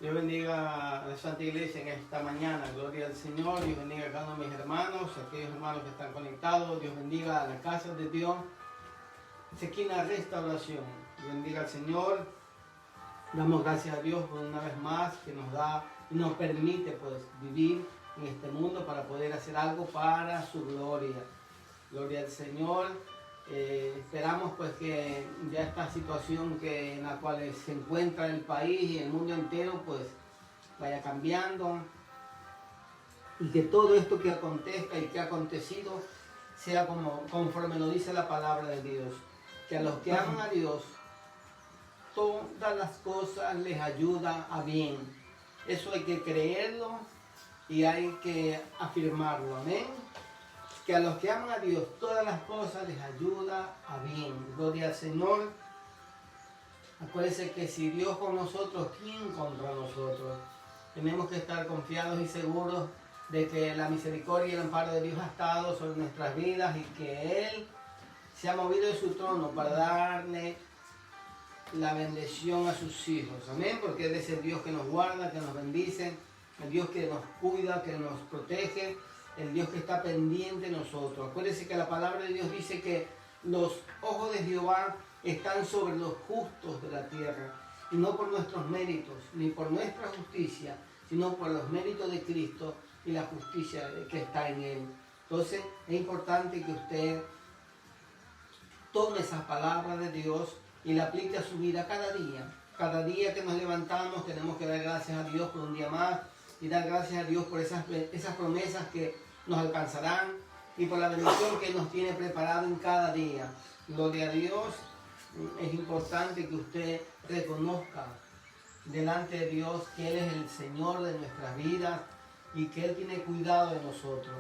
Dios bendiga a la Santa Iglesia en esta mañana. Gloria al Señor. Dios bendiga a cada uno de mis hermanos, aquellos hermanos que están conectados. Dios bendiga a la casa de Dios. Sequina Restauración. Dios bendiga al Señor. Damos gracias a Dios por una vez más que nos da y nos permite pues vivir en este mundo para poder hacer algo para su gloria. Gloria al Señor. Esperamos pues que ya esta situación en la cual se encuentra el país y el mundo entero pues vaya cambiando y que todo esto que acontezca y que ha acontecido sea conforme lo dice la palabra de Dios, que a los que aman a Dios todas las cosas les ayudan a bien. Eso hay que creerlo y hay que afirmarlo, amén. Que a los que aman a Dios todas las cosas les ayuda a bien. Gloria al Señor. Acuérdense que si Dios con nosotros, ¿quién contra nosotros? Tenemos que estar confiados y seguros de que la misericordia y el amparo de Dios ha estado sobre nuestras vidas y que Él se ha movido de su trono para darle la bendición a sus hijos. Amén, porque Él es el Dios que nos guarda, que nos bendice, el Dios que nos cuida, que nos protege, el Dios que está pendiente de nosotros. Acuérdense que la palabra de Dios dice que los ojos de Jehová están sobre los justos de la tierra, y no por nuestros méritos, ni por nuestra justicia, sino por los méritos de Cristo y la justicia que está en Él. Entonces es importante que usted tome esas palabras de Dios y la aplique a su vida cada día. Cada día que nos levantamos tenemos que dar gracias a Dios por un día más y dar gracias a Dios por esas promesas que nos alcanzarán y por la bendición que nos tiene preparado en cada día. Gloria a Dios. Es importante que usted reconozca delante de Dios que Él es el Señor de nuestras vidas y que Él tiene cuidado de nosotros.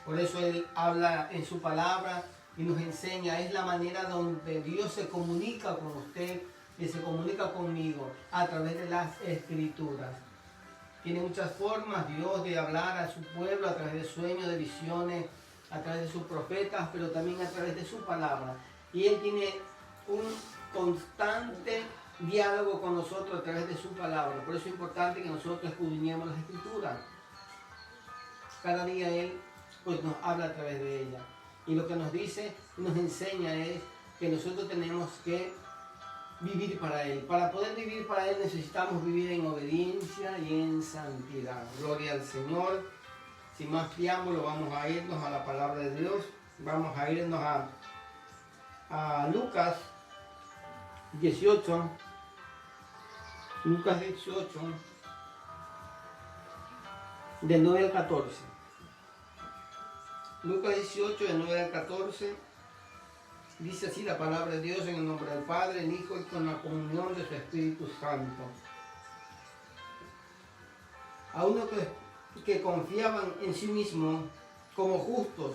Por eso Él habla en su palabra y nos enseña. Es la manera donde Dios se comunica con usted y se comunica conmigo a través de las Escrituras. Tiene muchas formas Dios de hablar a su pueblo a través de sueños, de visiones, a través de sus profetas, pero también a través de su palabra. Y Él tiene un constante diálogo con nosotros a través de su palabra. Por eso es importante que nosotros escudriñemos las Escrituras. Cada día Él pues, nos habla a través de ella. Y lo que nos dice, nos enseña es que nosotros tenemos que vivir para Él. Para poder vivir para Él necesitamos vivir en obediencia y en santidad. Gloria al Señor. Sin más preámbulo, vamos a irnos a la palabra de Dios. Vamos a irnos a Lucas 18. Lucas 18, del 9 al 14. Lucas 18, del 9 al 14. Dice así la palabra de Dios en el nombre del Padre, el Hijo y con la comunión de su Espíritu Santo. A uno que confiaban en sí mismos como justos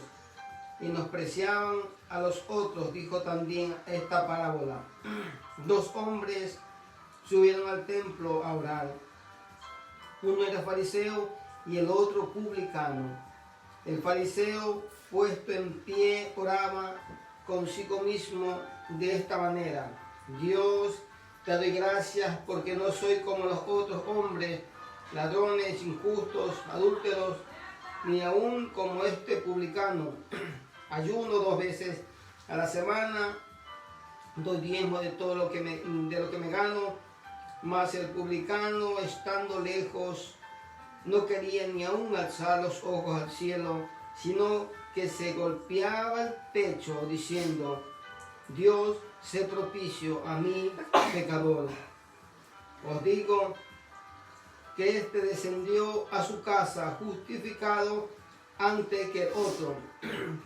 y menospreciaban a los otros, dijo también esta parábola. Dos hombres subieron al templo a orar. Uno era fariseo y el otro publicano. El fariseo, puesto en pie, oraba consigo mismo de esta manera: Dios, te doy gracias porque no soy como los otros hombres, ladrones, injustos, adúlteros, ni aún como este publicano. Ayuno 2 veces a la semana, doy diezmo de todo lo que me gano. Mas el publicano, estando lejos, no quería ni aún alzar los ojos al cielo, sino que se golpeaba el pecho diciendo: Dios, sé propicio a mí, pecador. Os digo que este descendió a su casa justificado antes que el otro,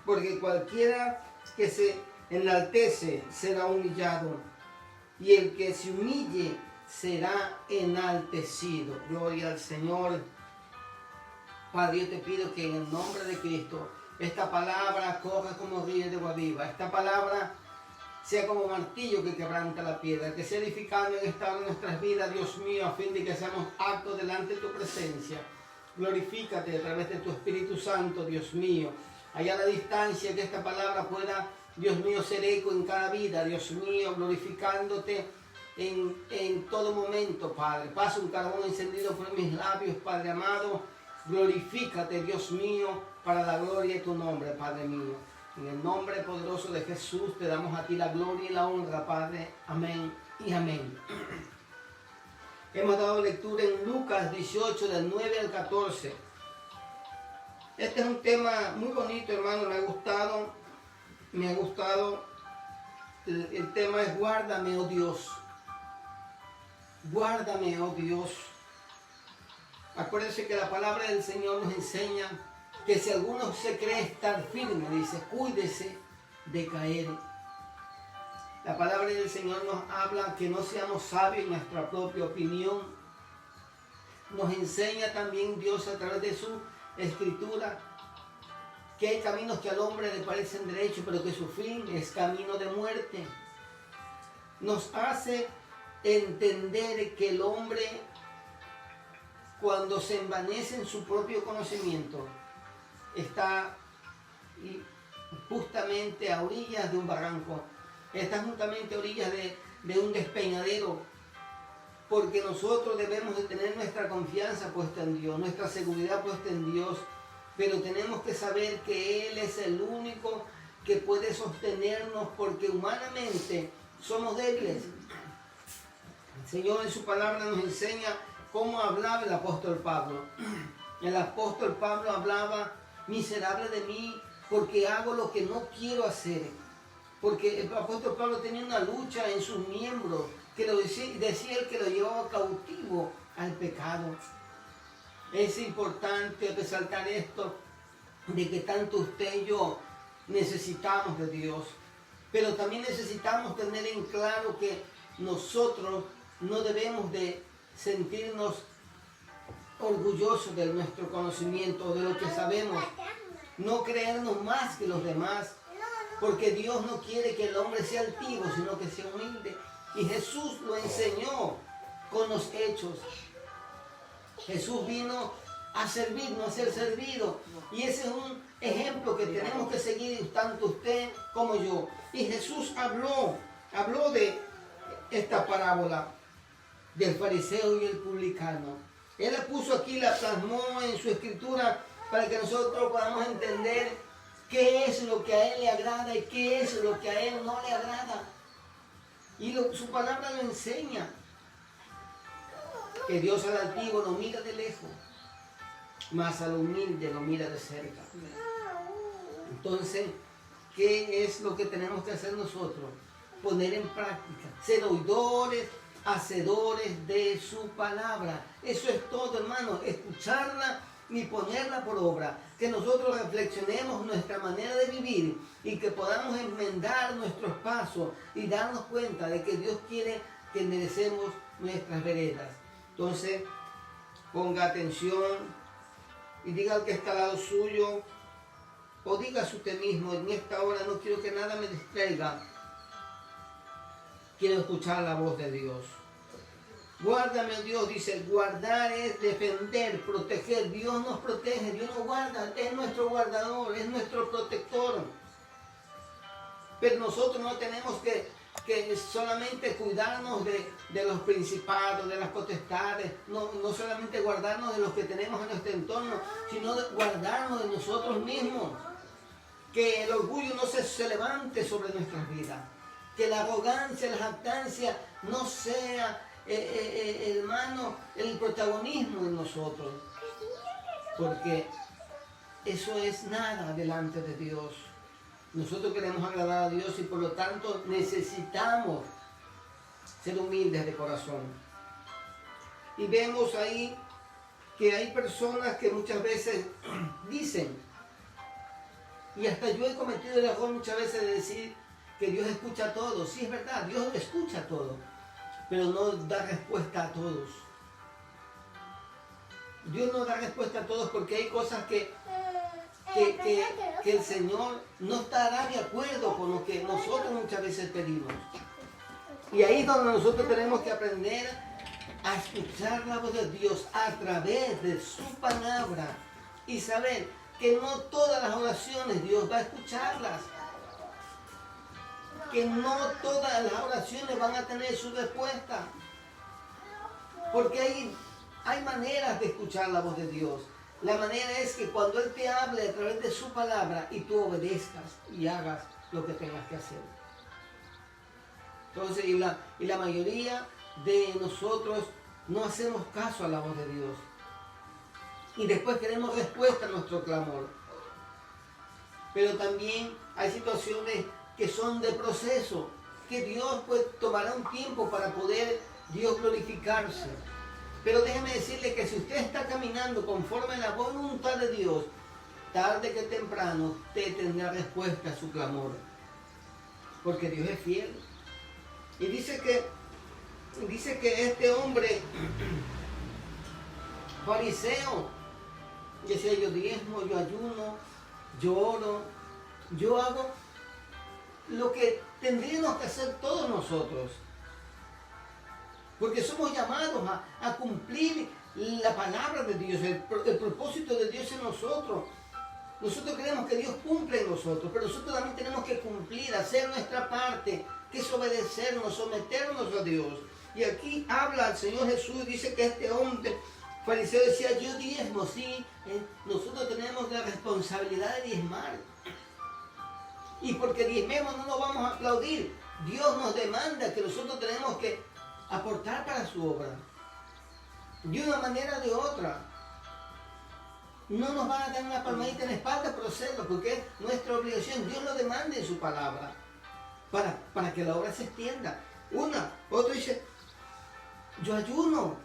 porque cualquiera que se enaltece será humillado, y el que se humille será enaltecido. Gloria al Señor. Padre, yo te pido que en el nombre de Cristo esta palabra corra como río de agua viva. Esta palabra sea como martillo que quebranta la piedra, que sea edificando en esta hora en nuestras vidas, Dios mío, a fin de que seamos aptos delante de tu presencia. Glorifícate a través de tu Espíritu Santo, Dios mío. Allá a la distancia, que esta palabra pueda, Dios mío, ser eco en cada vida, Dios mío, glorificándote en todo momento, Padre. Pasa un carbón encendido por mis labios, Padre amado. Glorifícate, Dios mío, para la gloria de tu nombre, Padre mío. En el nombre poderoso de Jesús te damos a ti la gloria y la honra, Padre. Amén y amén. Hemos dado lectura en Lucas 18, del 9 al 14. Este es un tema muy bonito, hermano, me ha gustado. El tema es guárdame, oh Dios. Guárdame, oh Dios. Acuérdense que la palabra del Señor nos enseña que si alguno se cree estar firme, dice, cuídese de caer. La palabra del Señor nos habla que no seamos sabios en nuestra propia opinión. Nos enseña también Dios a través de su escritura que hay caminos que al hombre le parecen derechos, pero que su fin es camino de muerte. Nos hace entender que el hombre, cuando se envanece en su propio conocimiento, está justamente a orillas de un barranco, está justamente a orillas de un despeñadero, porque nosotros debemos de tener nuestra confianza puesta en Dios, nuestra seguridad puesta en Dios, pero tenemos que saber que Él es el único que puede sostenernos, porque humanamente somos débiles. El Señor en su palabra nos enseña cómo hablaba el apóstol Pablo. El apóstol Pablo hablaba: miserable de mí, porque hago lo que no quiero hacer. Porque el apóstol Pablo tenía una lucha en sus miembros, que lo decía él que lo llevaba cautivo al pecado. Es importante resaltar esto, de que tanto usted y yo necesitamos de Dios, pero también necesitamos tener en claro que nosotros no debemos de sentirnos orgullosos de nuestro conocimiento, de lo que sabemos, no creernos más que los demás, porque Dios no quiere que el hombre sea altivo, sino que sea humilde. Y Jesús lo enseñó con los hechos. Jesús vino a servir, no a ser servido. Y ese es un ejemplo que tenemos que seguir, tanto usted como yo. Y Jesús habló de esta parábola del fariseo y el publicano. Él la puso aquí, la plasmó en su escritura para que nosotros podamos entender qué es lo que a Él le agrada y qué es lo que a Él no le agrada. Y su palabra lo enseña. Que Dios al altivo lo mira de lejos, mas al humilde lo mira de cerca. Entonces, ¿qué es lo que tenemos que hacer nosotros? Poner en práctica, ser oidores, hacedores de su palabra. Eso es todo, hermano, escucharla y ponerla por obra. Que nosotros reflexionemos nuestra manera de vivir y que podamos enmendar nuestros pasos y darnos cuenta de que Dios quiere que enderecemos nuestras veredas. Entonces, ponga atención y diga al que está al lado suyo, o dígase usted mismo: en esta hora no quiero que nada me distraiga, quiero escuchar la voz de Dios. Guárdame, Dios, dice. Guardar es defender, proteger. Dios nos protege, Dios nos guarda, es nuestro guardador, es nuestro protector. Pero nosotros no tenemos que solamente cuidarnos de los principados, de las potestades, no solamente guardarnos de los que tenemos en nuestro entorno, sino de guardarnos de nosotros mismos. Que el orgullo no se levante sobre nuestras vidas, que la arrogancia, la jactancia no sea, hermano, el protagonismo de nosotros, porque eso es nada delante de Dios. Nosotros queremos agradar a Dios y por lo tanto necesitamos ser humildes de corazón. Y vemos ahí que hay personas que muchas veces dicen, y hasta yo he cometido el error muchas veces de decir que Dios escucha a todos. Sí, es verdad, Dios escucha a todos, pero no da respuesta a todos. Dios no da respuesta a todos porque hay cosas que el Señor no estará de acuerdo con lo que nosotros muchas veces pedimos. Y ahí es donde nosotros tenemos que aprender a escuchar la voz de Dios a través de su palabra y saber que no todas las oraciones Dios va a escucharlas. que no todas las oraciones van a tener su respuesta. Porque hay maneras de escuchar la voz de Dios. La manera es que cuando Él te hable a través de su palabra y tú obedezcas y hagas lo que tengas que hacer. Entonces, y la mayoría de nosotros no hacemos caso a la voz de Dios. Y después queremos respuesta a nuestro clamor. Pero también hay situaciones que son de proceso, que Dios pues tomará un tiempo para poder Dios glorificarse. Pero déjeme decirle que si usted está caminando conforme a la voluntad de Dios, tarde que temprano usted tendrá respuesta a su clamor. Porque Dios es fiel. Y dice que este hombre fariseo decía: yo diezmo, yo ayuno, yo oro, yo hago lo que tendríamos que hacer todos nosotros. Porque somos llamados a cumplir la palabra de Dios, el propósito de Dios en nosotros. Nosotros creemos que Dios cumple en nosotros, pero nosotros también tenemos que cumplir, hacer nuestra parte, que es obedecernos, someternos a Dios. Y aquí habla el Señor Jesús, dice que este hombre fariseo decía: yo diezmo, sí, nosotros tenemos la responsabilidad de diezmar. Y porque diezmemos no nos vamos a aplaudir. Dios nos demanda que nosotros tenemos que aportar para su obra. De una manera o de otra. No nos van a dar una palmadita en la espalda por hacerlo, porque es nuestra obligación. Dios lo demanda en su palabra para que la obra se extienda. Otro dice: yo ayuno.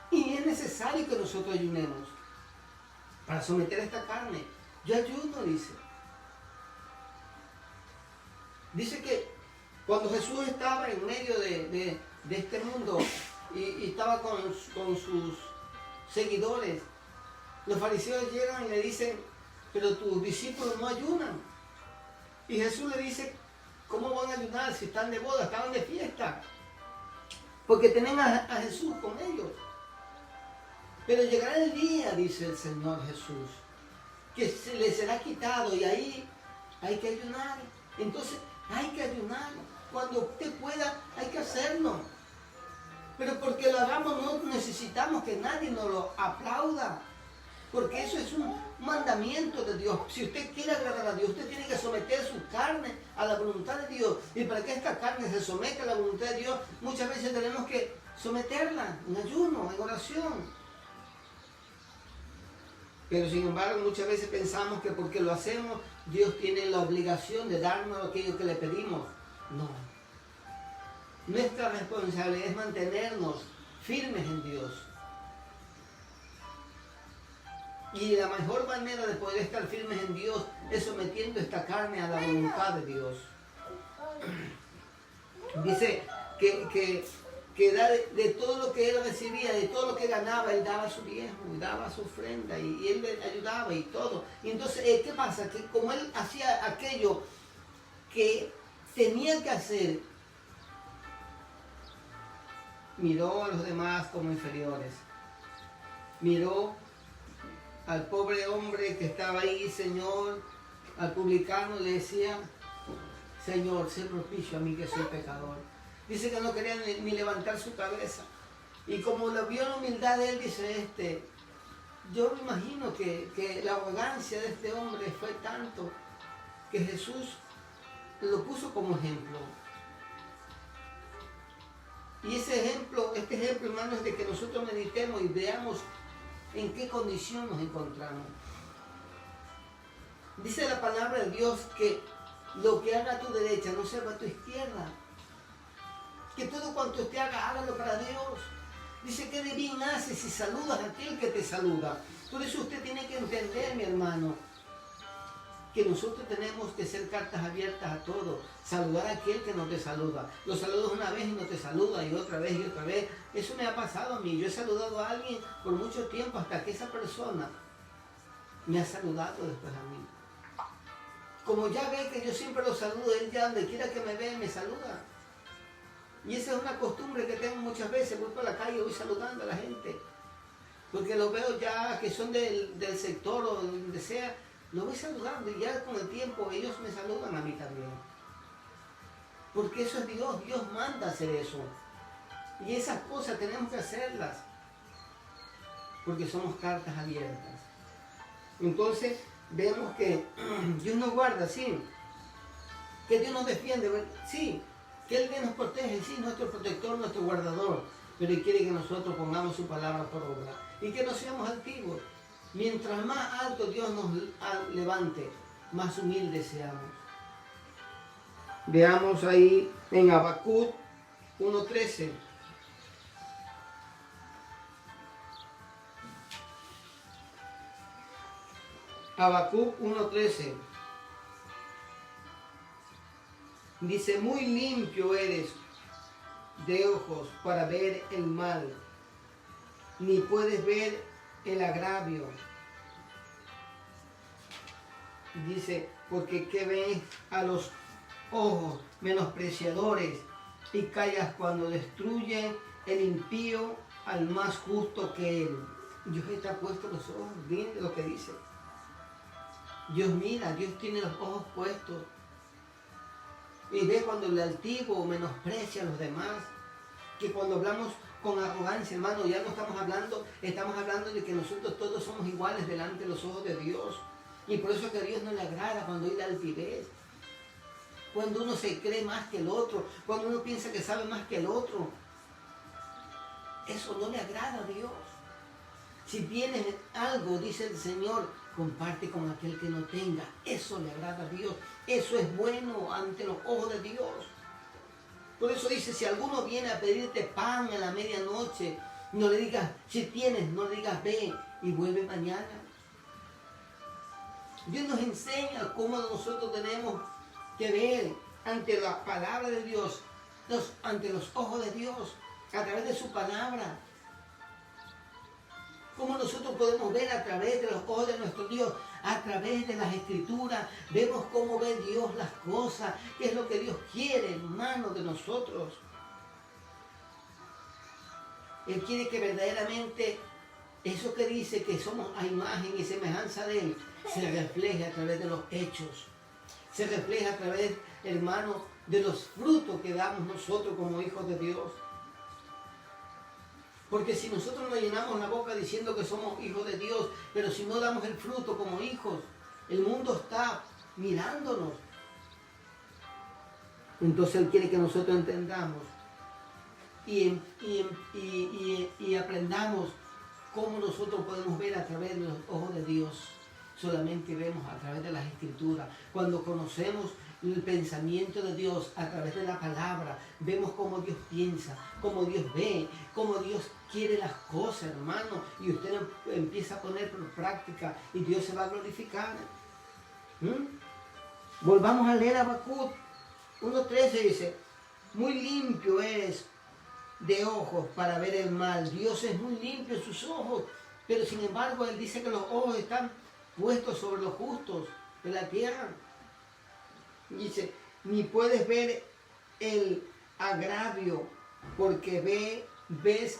Y es necesario que nosotros ayunemos para someter esta carne. Yo ayuno, dice. Dice que cuando Jesús estaba en medio de este mundo y estaba con sus seguidores, los fariseos llegan y le dicen: pero tus discípulos no ayunan. Y Jesús le dice: ¿cómo van a ayunar si están de boda, estaban de fiesta? Porque tienen a Jesús con ellos. Pero llegará el día, dice el Señor Jesús, que se les será quitado y ahí hay que ayunar. Entonces hay que ayunar. Cuando usted pueda, hay que hacerlo. Pero porque lo hagamos no necesitamos que nadie nos lo aplauda. Porque eso es un mandamiento de Dios. Si usted quiere agradar a Dios, usted tiene que someter su carne a la voluntad de Dios. Y para que esta carne se someta a la voluntad de Dios, muchas veces tenemos que someterla en ayuno, en oración. Pero sin embargo, muchas veces pensamos que porque lo hacemos, Dios tiene la obligación de darnos aquello que le pedimos. No. Nuestra responsabilidad es mantenernos firmes en Dios. Y la mejor manera de poder estar firmes en Dios es sometiendo esta carne a la voluntad de Dios. Dice que de todo lo que él recibía, de todo lo que ganaba, él daba su diezmo, y daba su ofrenda, y él le ayudaba y todo. Y entonces, ¿qué pasa? Que como él hacía aquello que tenía que hacer, miró a los demás como inferiores. Miró al pobre hombre que estaba ahí, Señor, al publicano, le decía: Señor, sé propicio a mí que soy pecador. Dice que no quería ni levantar su cabeza. Y como lo vio la humildad de él, dice yo me imagino que la arrogancia de este hombre fue tanto que Jesús lo puso como ejemplo. Y este ejemplo, hermanos, es de que nosotros meditemos y veamos en qué condición nos encontramos. Dice la palabra de Dios que lo que haga a tu derecha no sea para tu izquierda. Que todo cuanto usted haga, hágalo para Dios. Dice que de bien haces si saludas a aquel que te saluda. Por eso usted tiene que entender, mi hermano, que nosotros tenemos que ser cartas abiertas a todos. Saludar a aquel que no te saluda. Lo saludas una vez y no te saluda, y otra vez y otra vez. Eso me ha pasado a mí. Yo he saludado a alguien por mucho tiempo hasta que esa persona me ha saludado después a mí. Como ya ve que yo siempre lo saludo, él ya donde quiera que me ve, me saluda. Y esa es una costumbre que tengo muchas veces. Voy por la calle y voy saludando a la gente. Porque los veo ya que son del sector o donde sea. Los voy saludando y ya con el tiempo ellos me saludan a mí también. Porque eso es Dios. Dios manda hacer eso. Y esas cosas tenemos que hacerlas. Porque somos cartas abiertas. Entonces, vemos que Dios nos guarda, sí. Que Dios nos defiende, sí. Que Él nos protege, sí, nuestro protector, nuestro guardador. Pero Él quiere que nosotros pongamos su palabra por obra. Y que no seamos altivos. Mientras más alto Dios nos levante, más humildes seamos. Veamos ahí en Habacuc 1:13. Habacuc 1:13. Dice, muy limpio eres de ojos para ver el mal, ni puedes ver el agravio. Dice, porque ¿qué ves a los ojos menospreciadores y callas cuando destruye el impío al más justo que él? Dios está puesto los ojos, miren lo que dice. Dios mira, Dios tiene los ojos puestos. Y ve cuando el altivo menosprecia a los demás. Que cuando hablamos con arrogancia, hermano, ya no estamos hablando de que nosotros todos somos iguales delante de los ojos de Dios. Y por eso es que a Dios no le agrada cuando hay la altivez. Cuando uno se cree más que el otro. Cuando uno piensa que sabe más que el otro. Eso no le agrada a Dios. Si tienes algo, dice el Señor, comparte con aquel que no tenga. Eso le agrada a Dios. Eso es bueno ante los ojos de Dios. Por eso dice, si alguno viene a pedirte pan a la medianoche, no le digas, si tienes, no le digas, ve y vuelve mañana. Dios nos enseña cómo nosotros tenemos que ver ante la palabra de Dios, ante los ojos de Dios, a través de su palabra. Cómo nosotros podemos ver a través de los ojos de nuestro Dios, a través de las Escrituras, vemos cómo ve Dios las cosas, qué es lo que Dios quiere, hermano, de nosotros. Él quiere que verdaderamente eso que dice que somos a imagen y semejanza de Él, se refleje a través de los hechos, se refleje a través, hermano, de los frutos que damos nosotros como hijos de Dios. Porque si nosotros nos llenamos la boca diciendo que somos hijos de Dios, pero si no damos el fruto como hijos, el mundo está mirándonos. Entonces Él quiere que nosotros entendamos y aprendamos cómo nosotros podemos ver a través de los ojos de Dios. Solamente vemos a través de las Escrituras. Cuando conocemos el pensamiento de Dios a través de la palabra, vemos cómo Dios piensa, cómo Dios ve, cómo Dios quiere las cosas, hermano. Y usted empieza a poner por práctica y Dios se va a glorificar. Volvamos a leer Habacuc 1:13, dice, muy limpio eres de ojos para ver el mal. Dios es muy limpio en sus ojos, pero sin embargo Él dice que los ojos están puestos sobre los justos de la tierra. Dice, ni puedes ver el agravio, porque ves,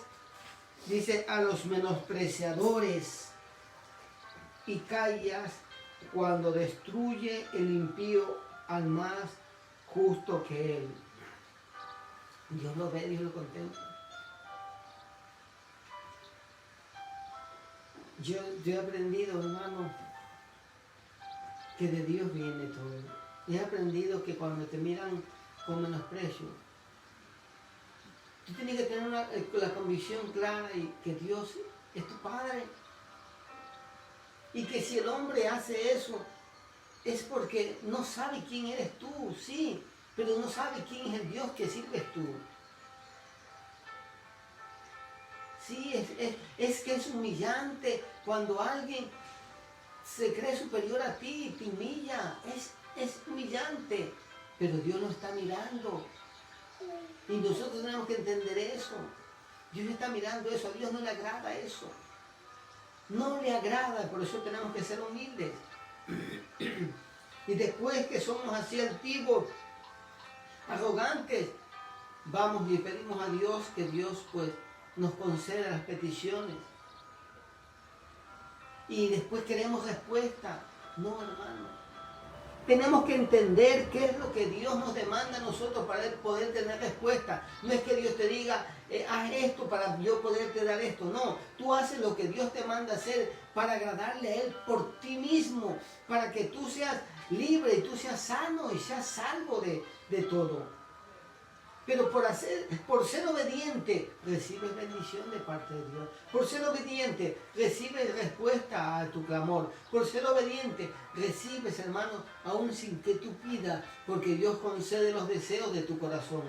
dice, a los menospreciadores y callas cuando destruye el impío al más justo que él. Dios lo ve, Dios lo contempla. Yo he aprendido, hermano, que de Dios viene todo. He aprendido que cuando te miran con menosprecio, tú tienes que tener la convicción clara y que Dios es tu Padre. Y que si el hombre hace eso, es porque no sabe quién eres tú, sí, pero no sabe quién es el Dios que sirves tú. Sí, es que es humillante cuando alguien se cree superior a ti y te humilla. Es humillante, pero Dios lo está mirando. Y nosotros tenemos que entender eso. Dios está mirando eso, a Dios no le agrada eso. No le agrada, por eso tenemos que ser humildes. Y después que somos así altivos, arrogantes, vamos y pedimos a Dios que Dios pues nos conceda las peticiones. Y después queremos respuesta. No, hermano. Tenemos que entender qué es lo que Dios nos demanda a nosotros para poder tener respuesta. No es que Dios te diga, haz esto para yo poderte dar esto. No, tú haces lo que Dios te manda hacer para agradarle a Él por ti mismo, para que tú seas libre y tú seas sano y seas salvo de todo. Pero por ser obediente, recibes bendición de parte de Dios. Por ser obediente, recibes respuesta a tu clamor. Por ser obediente, recibes, hermano, aún sin que tú pidas, porque Dios concede los deseos de tu corazón.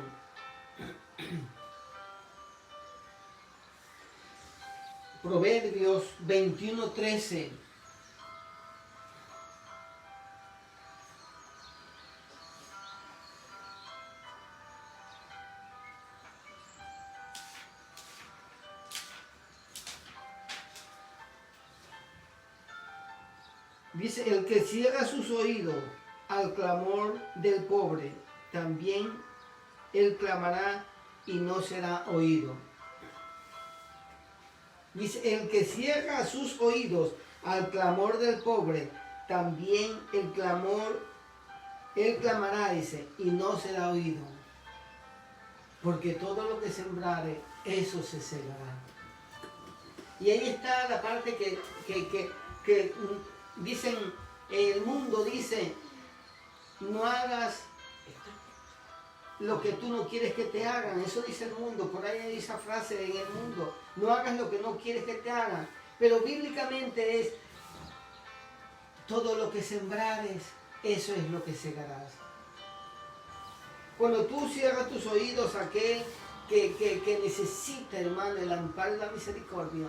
Proverbios 21:13. Dice, el que cierra sus oídos al clamor del pobre, también él clamará y no será oído. Dice, el que cierra sus oídos al clamor del pobre, también él clamará, dice, y no será oído. Porque todo lo que sembrare, eso se segará. Y ahí está la parte que dicen, el mundo dice, no hagas lo que tú no quieres que te hagan. Eso dice el mundo, por ahí hay esa frase en el mundo, no hagas lo que no quieres que te hagan. Pero bíblicamente es, todo lo que sembrares, eso es lo que segarás. Cuando tú cierras tus oídos a aquel que necesita, hermano, el amparo y la misericordia,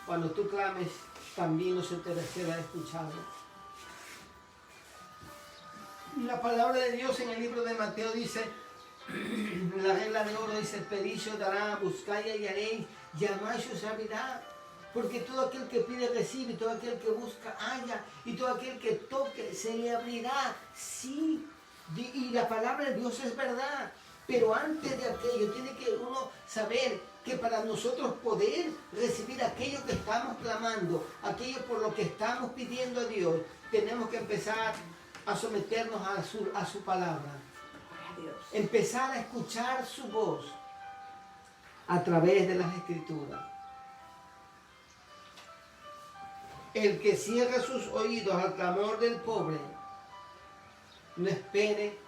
cuando tú clames, también no se te será escuchado. La palabra de Dios en el libro de Mateo dice, la regla de oro dice, pedid se os dará, buscad y hallaréis, llamáis y os abrirá. Porque todo aquel que pide recibe, todo aquel que busca halla, y todo aquel que toque se le abrirá. Sí, y la palabra de Dios es verdad. Pero antes de aquello tiene que uno saber que para nosotros poder recibir aquello que estamos clamando, aquello por lo que estamos pidiendo a Dios, tenemos que empezar a someternos a su palabra. Empezar a escuchar su voz a través de las Escrituras. El que cierra sus oídos al clamor del pobre, no espere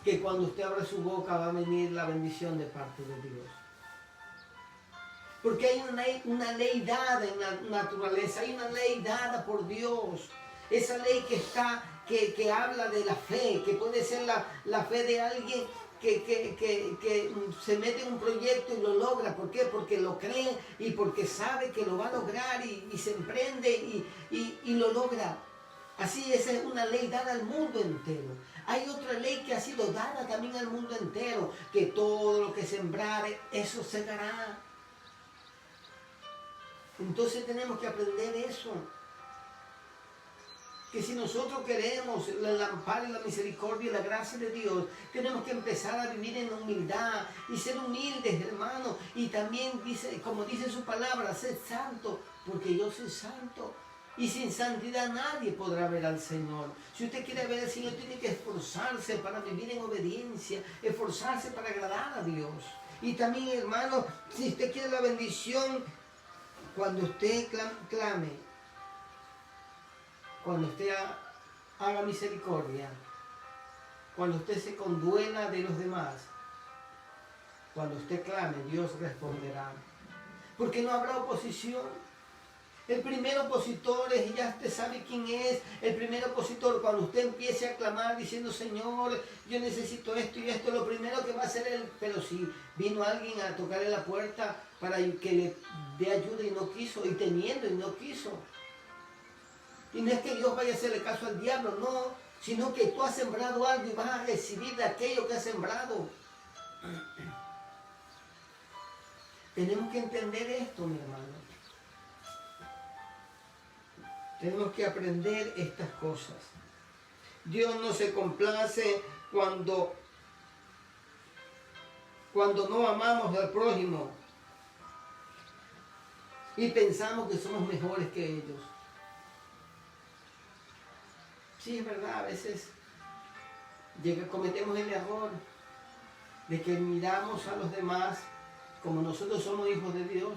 que cuando usted abra su boca va a venir la bendición de parte de Dios. Porque hay una ley dada en la naturaleza, hay una ley dada por Dios. Esa ley que habla de la fe, que puede ser la fe de alguien que se mete en un proyecto y lo logra. ¿Por qué? Porque lo cree y porque sabe que lo va a lograr y se emprende y lo logra. Así, esa es una ley dada al mundo entero. Hay otra ley que ha sido dada también al mundo entero, que todo lo que sembrare, eso segará. Entonces tenemos que aprender eso. Que si nosotros queremos el amparo y la misericordia y la gracia de Dios, tenemos que empezar a vivir en humildad y ser humildes, hermano. Y también dice, como dice su palabra, sed santo, porque yo soy santo. Y sin santidad nadie podrá ver al Señor. Si usted quiere ver al Señor, tiene que esforzarse para vivir en obediencia, esforzarse para agradar a Dios. Y también, hermano, si usted quiere la bendición, cuando usted clame, cuando usted haga misericordia, cuando usted se conduela de los demás, cuando usted clame, Dios responderá. Porque no habrá oposición. El primer opositor ya usted sabe quién es. El primer opositor, cuando usted empiece a clamar diciendo, Señor, yo necesito esto y esto, lo primero que va a hacer él, pero si vino alguien a tocarle la puerta para que le dé ayuda y no quiso, y teniendo y no quiso. Y no es que Dios vaya a hacerle caso al diablo, no, sino que tú has sembrado algo y vas a recibir de aquello que has sembrado. Tenemos que entender esto, mi hermano. Tenemos que aprender estas cosas. Dios no se complace cuando no amamos al prójimo y pensamos que somos mejores que ellos. Sí, es verdad, a veces cometemos el error de que miramos a los demás como nosotros somos hijos de Dios.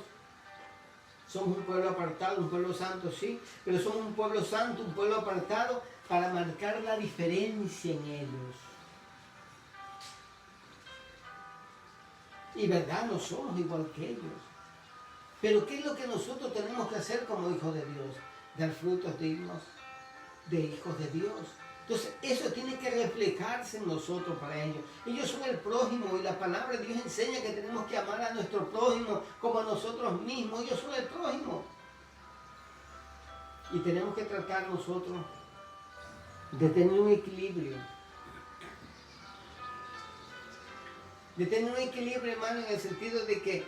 Somos un pueblo apartado, un pueblo santo, sí, pero somos un pueblo santo, un pueblo apartado para marcar la diferencia en ellos. Y verdad, no somos igual que ellos. Pero ¿qué es lo que nosotros tenemos que hacer como hijos de Dios? Dar frutos dignos de hijos de Dios. Entonces, eso tiene que reflejarse en nosotros para ellos. Ellos son el prójimo y la palabra de Dios enseña que tenemos que amar a nuestro prójimo como a nosotros mismos. Ellos son el prójimo. Y tenemos que tratar nosotros de tener un equilibrio. De tener un equilibrio, hermano, en el sentido de que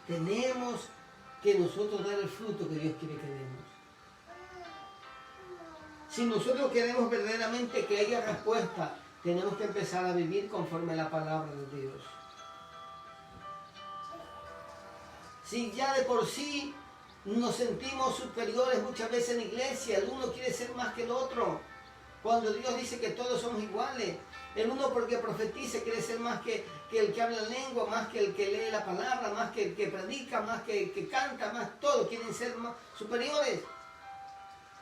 tenemos que nosotros dar el fruto que Dios quiere que demos. Si nosotros queremos verdaderamente que haya respuesta, tenemos que empezar a vivir conforme a la palabra de Dios. Si ya de por sí nos sentimos superiores muchas veces en la iglesia, el uno quiere ser más que el otro, cuando Dios dice que todos somos iguales. El uno porque profetiza quiere ser más que el que habla lengua, más que el que lee la palabra, más que el que predica, más que el que canta, más todos quieren ser más superiores.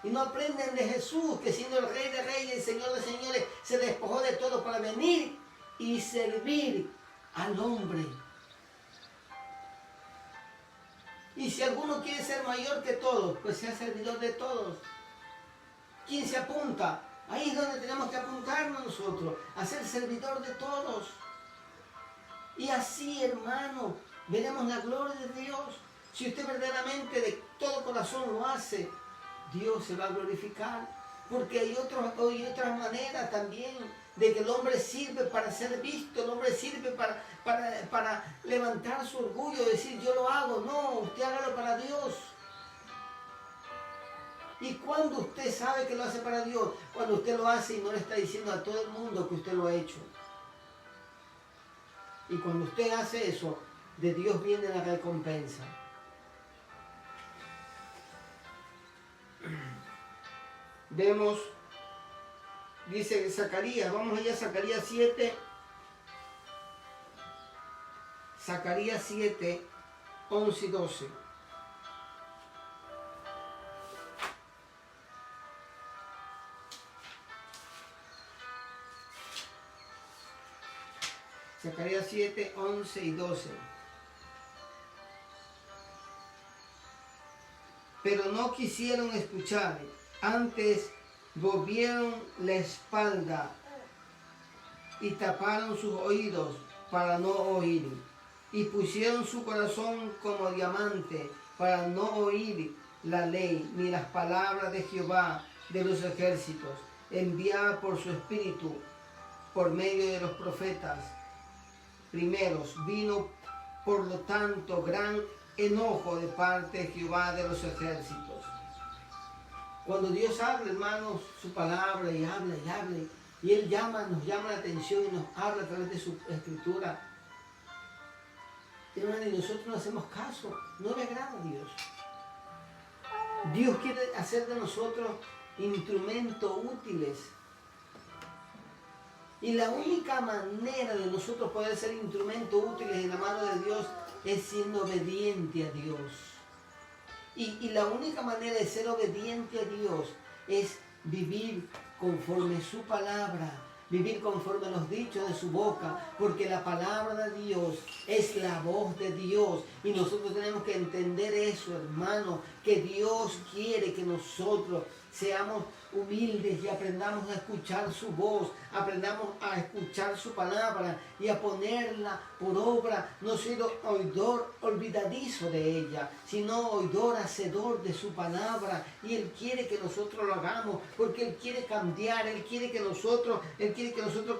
Y no aprenden de Jesús, que siendo el Rey de Reyes, el Señor de Señores, se despojó de todo para venir y servir al hombre. Y si alguno quiere ser mayor que todos, pues sea servidor de todos. ¿Quién se apunta? Ahí es donde tenemos que apuntarnos nosotros, a ser servidor de todos. Y así, hermano, veremos la gloria de Dios. Si usted verdaderamente de todo corazón lo hace, Dios se va a glorificar. Porque hay otras maneras también de que el hombre sirve para ser visto, el hombre sirve para levantar su orgullo, decir yo lo hago. No, usted hágalo para Dios. ¿Y cuando usted sabe que lo hace para Dios? Cuando usted lo hace y no le está diciendo a todo el mundo que usted lo ha hecho. Y cuando usted hace eso, de Dios viene la recompensa. Vemos, dice Zacarías, vamos allá a Zacarías 7. Zacarías 7, 11 y 12. Zacarías 7, 11 y 12. Pero no quisieron escuchar, antes volvieron la espalda y taparon sus oídos para no oír. Y pusieron su corazón como diamante para no oír la ley ni las palabras de Jehová de los ejércitos, enviada por su espíritu por medio de los profetas primeros. Vino por lo tanto gran enojo de parte de Jehová de los ejércitos. Cuando Dios habla, hermanos, su palabra y habla, y Él nos llama la atención y nos habla a través de su escritura, hermanos, y nosotros no hacemos caso, no le agrada a Dios. Dios quiere hacer de nosotros instrumentos útiles. Y la única manera de nosotros poder ser instrumentos útiles en la mano de Dios es siendo obediente a Dios. Y la única manera de ser obediente a Dios es vivir conforme su palabra, vivir conforme a los dichos de su boca, porque la palabra de Dios es la voz de Dios. Y nosotros tenemos que entender eso, hermano, que Dios quiere que nosotros seamos humildes y aprendamos a escuchar su voz, aprendamos a escuchar su palabra y a ponerla por obra, no ser oidor olvidadizo de ella, sino oidor hacedor de su palabra. Y Él quiere que nosotros lo hagamos, porque Él quiere cambiar, Él quiere que nosotros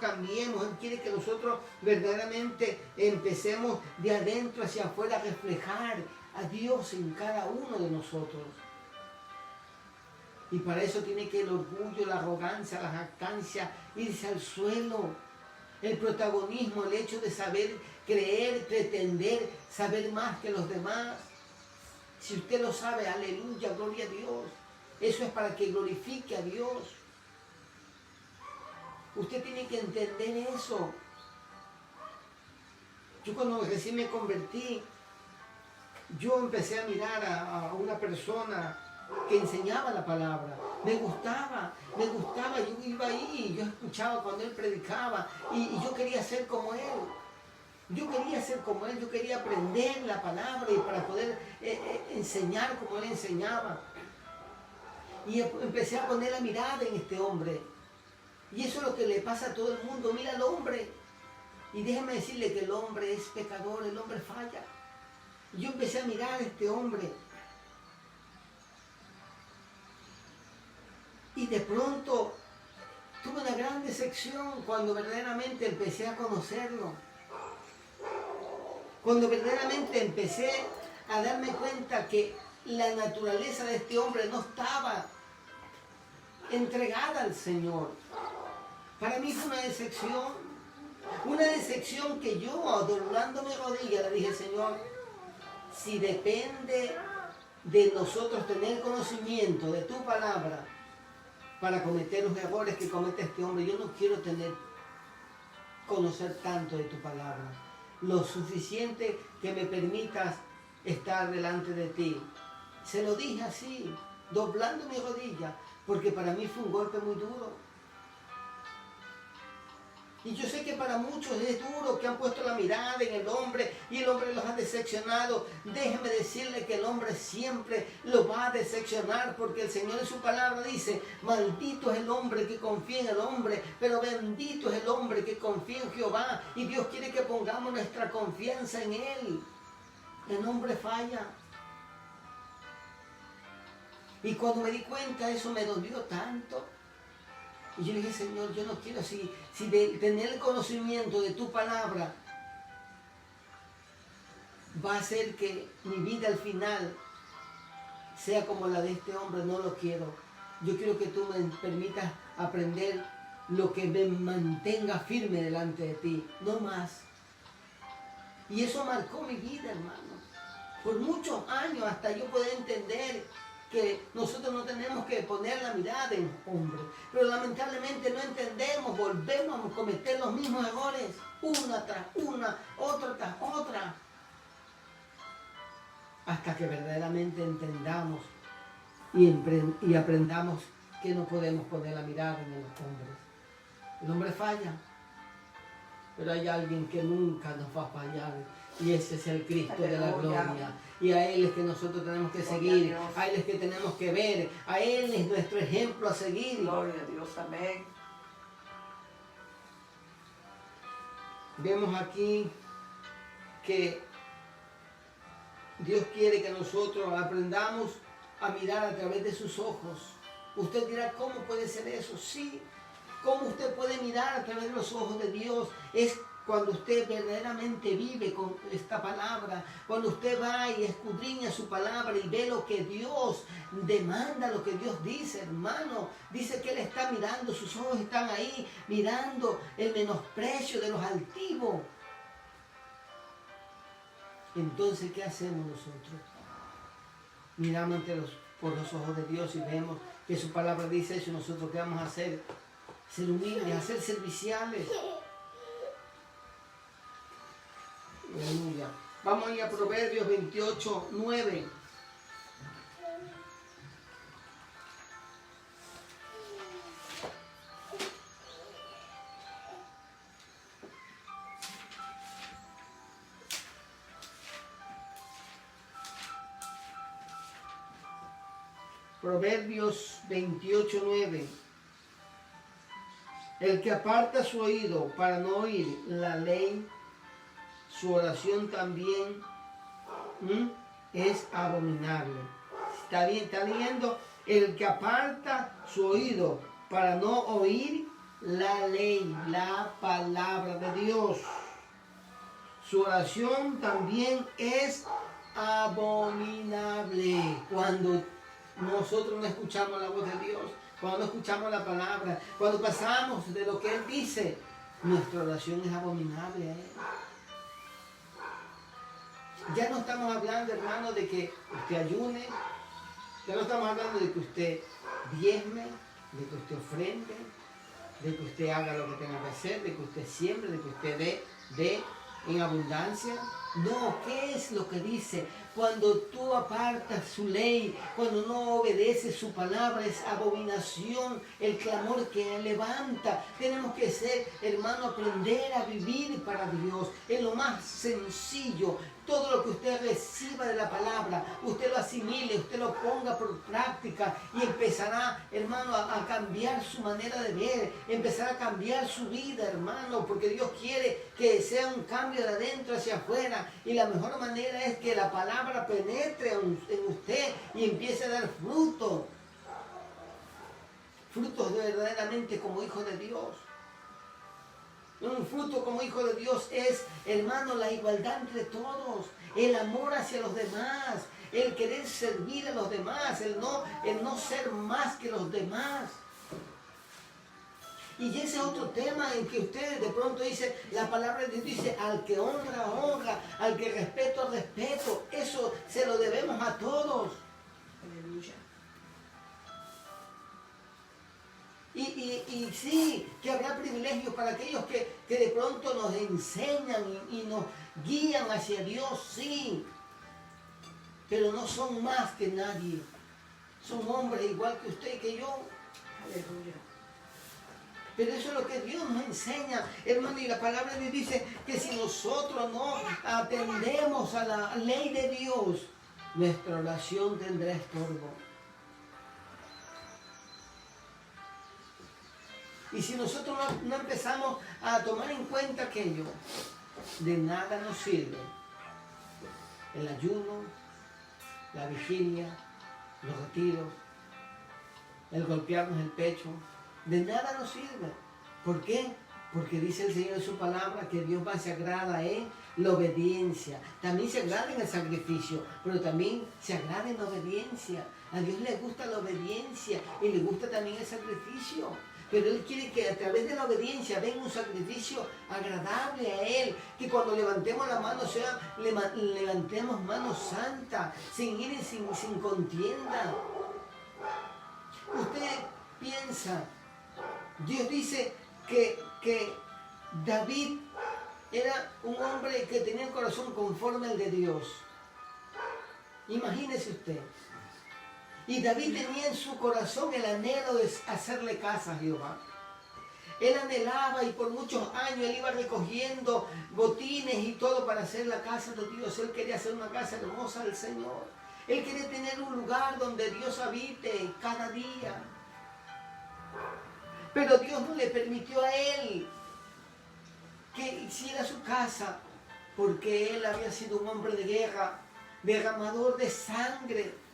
cambiemos, Él quiere que nosotros verdaderamente empecemos de adentro hacia afuera a reflejar a Dios en cada uno de nosotros. Y para eso tiene que el orgullo, la arrogancia, la jactancia irse al suelo. El protagonismo, el hecho de saber creer, pretender, saber más que los demás. Si usted lo sabe, aleluya, gloria a Dios. Eso es para que glorifique a Dios. Usted tiene que entender eso. Yo cuando recién me convertí, yo empecé a mirar a una persona que enseñaba la palabra. Me gustaba, yo iba ahí, yo escuchaba cuando él predicaba y yo quería ser como él. Yo quería aprender la palabra y para poder enseñar como él enseñaba. Y empecé a poner la mirada en este hombre. Y eso es lo que le pasa a todo el mundo. Mira al hombre. Y déjeme decirle que el hombre es pecador, el hombre falla. Y yo empecé a mirar a este hombre. Y de pronto tuve una gran decepción cuando verdaderamente empecé a conocerlo. Cuando verdaderamente empecé a darme cuenta que la naturaleza de este hombre no estaba entregada al Señor. Para mí fue una decepción que yo, doblando mi rodilla, le dije, Señor, si depende de nosotros tener conocimiento de tu palabra para cometer los errores que comete este hombre, yo no quiero conocer tanto de tu palabra, lo suficiente que me permitas estar delante de ti. Se lo dije así, doblando mi rodilla, porque para mí fue un golpe muy duro. Y yo sé que para muchos es duro, que han puesto la mirada en el hombre y el hombre los ha decepcionado. Déjeme decirle que el hombre siempre los va a decepcionar, porque el Señor en su palabra dice, maldito es el hombre que confía en el hombre, pero bendito es el hombre que confía en Jehová. Y Dios quiere que pongamos nuestra confianza en Él. El hombre falla. Y cuando me di cuenta, eso me dolió tanto. Y yo le dije, Señor, yo no quiero, si de tener el conocimiento de tu palabra va a hacer que mi vida al final sea como la de este hombre, no lo quiero. Yo quiero que tú me permitas aprender lo que me mantenga firme delante de ti, no más. Y eso marcó mi vida, hermano. Por muchos años hasta yo poder entender que nosotros no tenemos que poner la mirada en hombres, pero lamentablemente no entendemos, volvemos a cometer los mismos errores, una tras una, otra tras otra, hasta que verdaderamente entendamos y aprendamos que no podemos poner la mirada en los hombres. El hombre falla, pero hay alguien que nunca nos va a fallar, y ese es el Cristo de la gloria. Y a Él es que nosotros tenemos que seguir, a Él es que tenemos que ver, a Él es nuestro ejemplo a seguir. Gloria a Dios, amén. Vemos aquí que Dios quiere que nosotros aprendamos a mirar a través de sus ojos. Usted dirá, ¿cómo puede ser eso? Sí, ¿cómo usted puede mirar a través de los ojos de Dios? Es cuando usted verdaderamente vive con esta palabra, cuando usted va y escudriña su palabra y ve lo que Dios demanda, lo que Dios dice, hermano. Dice que Él está mirando, sus ojos están ahí, mirando el menosprecio de los altivos. Entonces, ¿qué hacemos nosotros? Miramos por los ojos de Dios y vemos que su palabra dice eso, y nosotros ¿qué vamos a hacer? Ser humildes, hacer serviciales. Aleluya. Vamos a ir a Proverbios 28, 9. Proverbios 28, 9. El que aparta su oído para no oír la ley, su oración también es abominable. ¿Está bien? ¿Está leyendo? El que aparta su oído para no oír la ley, la palabra de Dios. Su oración también es abominable. Cuando nosotros no escuchamos la voz de Dios, cuando no escuchamos la palabra, cuando pasamos de lo que Él dice, nuestra oración es abominable a Él. Ya no estamos hablando, hermano, de que usted ayune, Ya no estamos hablando de que usted diezme, de que usted ofrende, de que usted haga lo que tenga que hacer, de que usted siembre, de que usted dé en abundancia. No, ¿qué es lo que dice? Cuando tú apartas su ley, cuando no obedeces su palabra, es abominación el clamor que levanta. Tenemos que ser, hermano, aprender a vivir para Dios en lo más sencillo. Todo lo que usted reciba de la palabra, usted lo asimile, usted lo ponga por práctica y empezará, hermano, a cambiar su manera de ver, empezará a cambiar su vida, hermano, porque Dios quiere que sea un cambio de adentro hacia afuera, y la mejor manera es que la palabra penetre en usted y empiece a dar frutos verdaderamente como hijo de Dios. Un fruto como hijo de Dios es, hermano, la igualdad entre todos, el amor hacia los demás, el querer servir a los demás, el no ser más que los demás. Y ese es otro tema en que ustedes de pronto dice, la palabra de Dios dice, al que honra, honra, al que respeto, respeto. Eso se lo debemos a todos. Aleluya. Y sí, que habrá privilegios para aquellos que de pronto nos enseñan y nos guían hacia Dios, sí. Pero no son más que nadie. Son hombres igual que usted y que yo. Aleluya. Pero eso es lo que Dios nos enseña, hermano, y la palabra de Dios dice que si nosotros no atendemos a la ley de Dios, nuestra oración tendrá estorbo. Y si nosotros no empezamos a tomar en cuenta aquello, de nada nos sirve el ayuno, la vigilia, los retiros, el golpearnos el pecho. De nada nos sirve. ¿Por qué? Porque dice el Señor en su palabra que Dios más se agrada en la obediencia. También se agrada en el sacrificio, pero también se agrada en la obediencia. A Dios le gusta la obediencia y le gusta también el sacrificio. Pero Él quiere que a través de la obediencia venga un sacrificio agradable a Él. Que cuando levantemos la mano levantemos manos santas, sin ir sin contienda. Usted piensa, Dios dice que David era un hombre que tenía el corazón conforme al de Dios. Imagínese usted. Y David tenía en su corazón el anhelo de hacerle casa a Jehová. Él anhelaba y por muchos años él iba recogiendo botines y todo para hacer la casa de Dios. Él quería hacer una casa hermosa del Señor. Él quería tener un lugar donde Dios habite cada día. Pero Dios no le permitió a él que hiciera su casa, porque él había sido un hombre de guerra, derramador de sangre,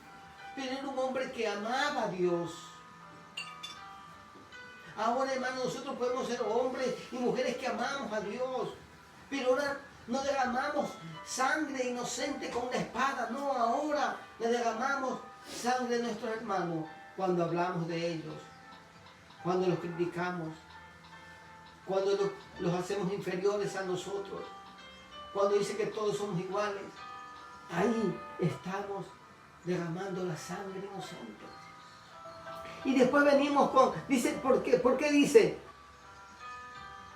pero era un hombre que amaba a Dios. Ahora, hermano, nosotros podemos ser hombres y mujeres que amamos a Dios, pero ahora no derramamos sangre inocente con una espada, no, ahora le derramamos sangre de nuestros hermanos cuando hablamos de ellos, cuando los criticamos, cuando los hacemos inferiores a nosotros, cuando dice que todos somos iguales. Ahí estamos derramando la sangre inocente. Y después venimos con, dice, ¿por qué dice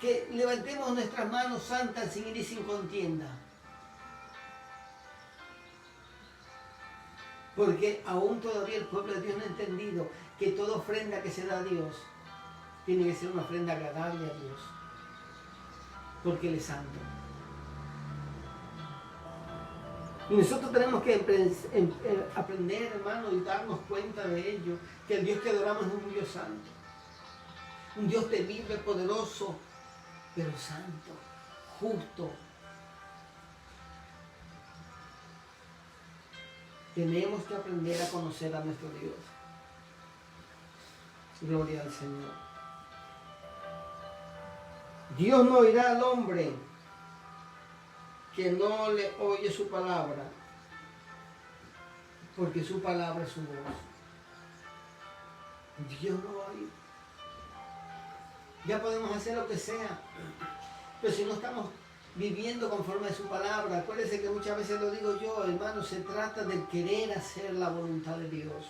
que levantemos nuestras manos santas sin ir y sin contienda? Porque aún todavía el pueblo de Dios no ha entendido que toda ofrenda que se da a Dios tiene que ser una ofrenda agradable a Dios, porque Él es santo. Y nosotros tenemos que aprender, hermano, y darnos cuenta de ello, que el Dios que adoramos es un Dios santo, un Dios temible, poderoso, pero santo, justo. Tenemos que aprender a conocer a nuestro Dios. Gloria al Señor. Dios no oirá al hombre que no le oye su palabra, porque su palabra es su voz. Dios no va a oír. Ya podemos hacer lo que sea, pero si no estamos viviendo conforme a su palabra, acuérdense que muchas veces lo digo yo, hermano, se trata de querer hacer la voluntad de Dios.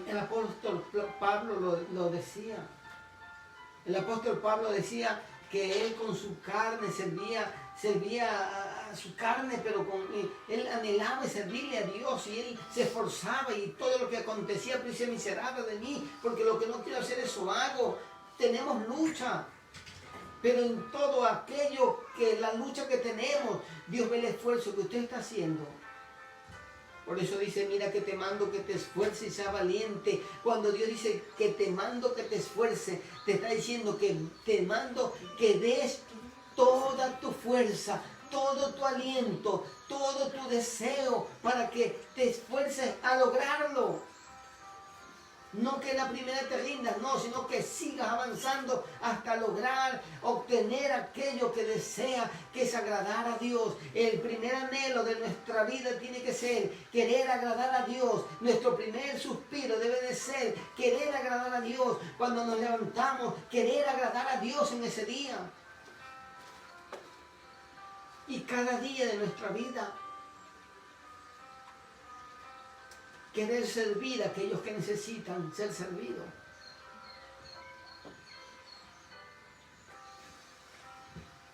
El apóstol Pablo lo decía. El apóstol Pablo decía que él con su carne servía a su carne, pero él anhelaba servirle a Dios y él se esforzaba y todo lo que acontecía, pero decía, miserable de mí, porque lo que no quiero hacer eso hago. Tenemos lucha, pero en todo aquello que la lucha que tenemos, Dios ve el esfuerzo que usted está haciendo. Por eso dice, mira que te mando que te esfuerces y sea valiente. Cuando Dios dice que te mando que te esfuerces, te está diciendo que te mando que des toda tu fuerza, todo tu aliento, todo tu deseo para que te esfuerces a lograrlo. No que la primera te rindas, no, sino que sigas avanzando hasta lograr, obtener aquello que desea, que es agradar a Dios. El primer anhelo de nuestra vida tiene que ser querer agradar a Dios. Nuestro primer suspiro debe de ser querer agradar a Dios. Cuando nos levantamos, querer agradar a Dios en ese día. Y cada día de nuestra vida. Querer servir a aquellos que necesitan ser servidos.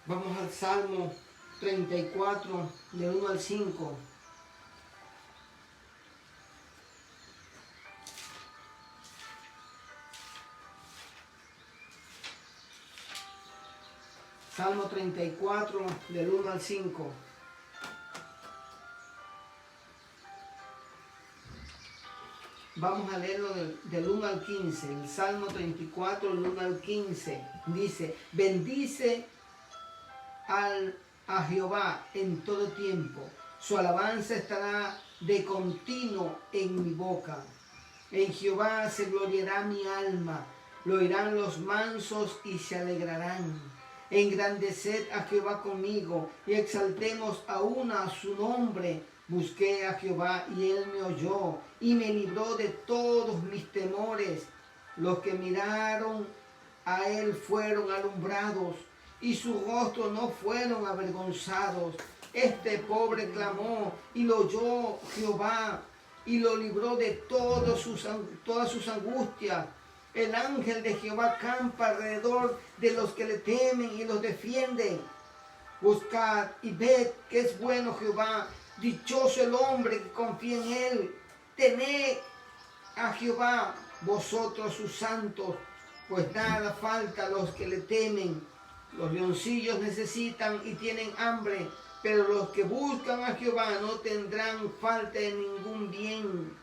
Vamos al Salmo 34, del 1 al 5. Salmo 34, del 1 al 5. Vamos a leerlo del 1 al 15. El Salmo 34, del 1 al 15. Dice, bendice a Jehová en todo tiempo. Su alabanza estará de continuo en mi boca. En Jehová se gloriará mi alma. Lo oirán los mansos y se alegrarán. Engrandeced a Jehová conmigo y exaltemos aún a su nombre. Busqué a Jehová y él me oyó y me libró de todos mis temores. Los que miraron a él fueron alumbrados y su rostro no fueron avergonzados. Este pobre clamó y lo oyó Jehová y lo libró de todas sus angustias. El ángel de Jehová campa alrededor de los que le temen y los defiende. Buscad y ved que es bueno Jehová. Dichoso el hombre que confía en él. Tened a Jehová vosotros sus santos, pues nada falta a los que le temen. Los leoncillos necesitan y tienen hambre, pero los que buscan a Jehová no tendrán falta de ningún bien.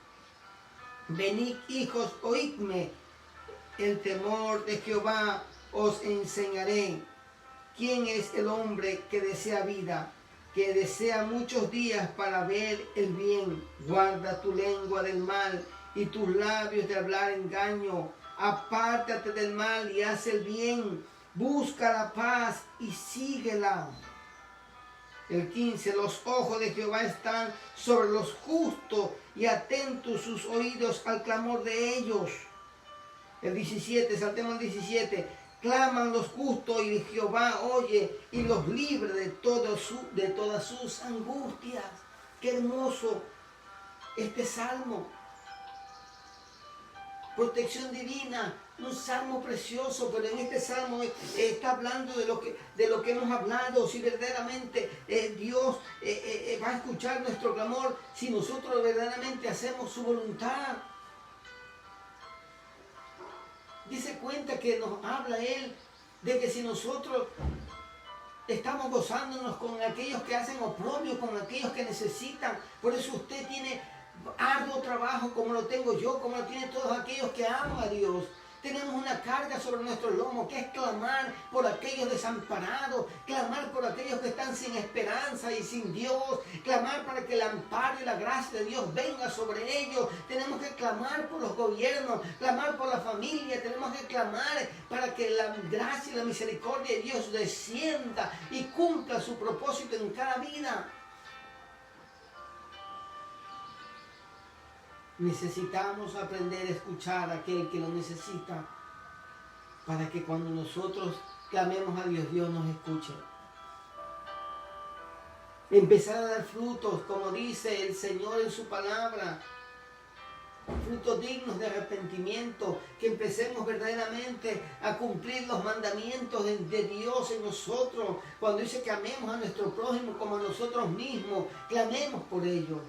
Venid, hijos, oídme, el temor de Jehová os enseñaré. ¿Quién es el hombre que desea vida, que desea muchos días para ver el bien? Guarda tu lengua del mal y tus labios de hablar engaño. Apártate del mal y haz el bien. Busca la paz y síguela. El 15, los ojos de Jehová están sobre los justos y atentos sus oídos al clamor de ellos. El 17, saltemos al 17. Claman los justos y Jehová oye y los libre de todas sus angustias. Qué hermoso este salmo. Protección divina, un salmo precioso, pero en este salmo está hablando de lo que hemos hablado. Si verdaderamente Dios va a escuchar nuestro clamor, si nosotros verdaderamente hacemos su voluntad. Dice cuenta que nos habla Él de que si nosotros estamos gozándonos con aquellos que hacen oprobio, con aquellos que necesitan. Por eso usted tiene arduo trabajo como lo tengo yo, como lo tienen todos aquellos que aman a Dios. Tenemos una carga sobre nuestro lomo, que es clamar por aquellos desamparados, clamar por aquellos que están sin esperanza y sin Dios, clamar para que el amparo y la gracia de Dios venga sobre ellos. Tenemos que clamar por los gobiernos, clamar por la familia, tenemos que clamar para que la gracia y la misericordia de Dios descienda y cumpla su propósito en cada vida. Necesitamos aprender a escuchar a aquel que lo necesita, para que cuando nosotros clamemos a Dios, Dios nos escuche. Empezar a dar frutos, como dice el Señor en su palabra. frutos dignos de arrepentimiento, que empecemos verdaderamente a cumplir los mandamientos de Dios en nosotros. Cuando dice que amemos a nuestro prójimo como a nosotros mismos, clamemos por ellos.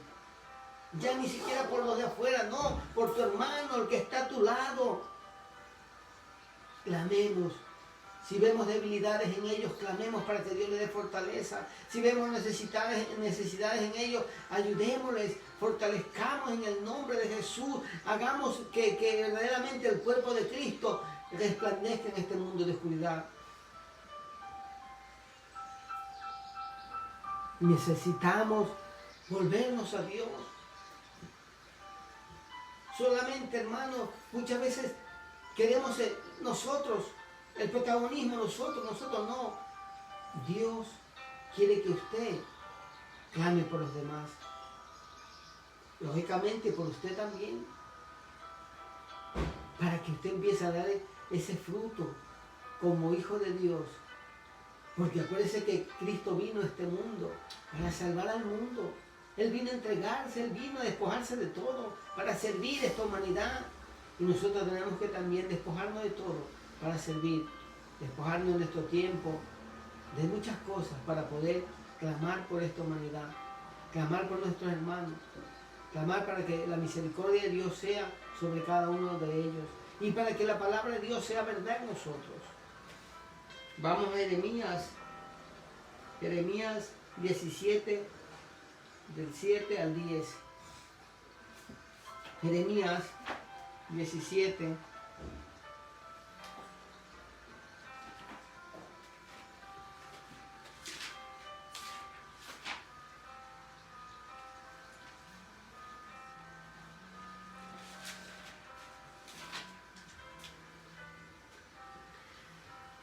Ya ni siquiera por los de afuera, no, por tu hermano, el que está a tu lado. Clamemos. Si vemos debilidades en ellos, clamemos para que Dios les dé fortaleza. Si vemos necesidades en ellos, ayudémosles, fortalezcamos en el nombre de Jesús. Hagamos que verdaderamente el cuerpo de Cristo resplandezca en este mundo de oscuridad. Necesitamos volvernos a Dios. Solamente, hermanos, muchas veces queremos nosotros el protagonismo, nosotros no. Dios quiere que usted clame por los demás. Lógicamente por usted también. Para que usted empiece a dar ese fruto como hijo de Dios. Porque acuérdese que Cristo vino a este mundo para salvar al mundo. Él vino a entregarse, Él vino a despojarse de todo para servir a esta humanidad. Y nosotros tenemos que también despojarnos de todo para servir, despojarnos de nuestro tiempo, de muchas cosas para poder clamar por esta humanidad, clamar por nuestros hermanos, clamar para que la misericordia de Dios sea sobre cada uno de ellos y para que la palabra de Dios sea verdad en nosotros. Vamos a Jeremías 17, del 7 al 10. Jeremías 17.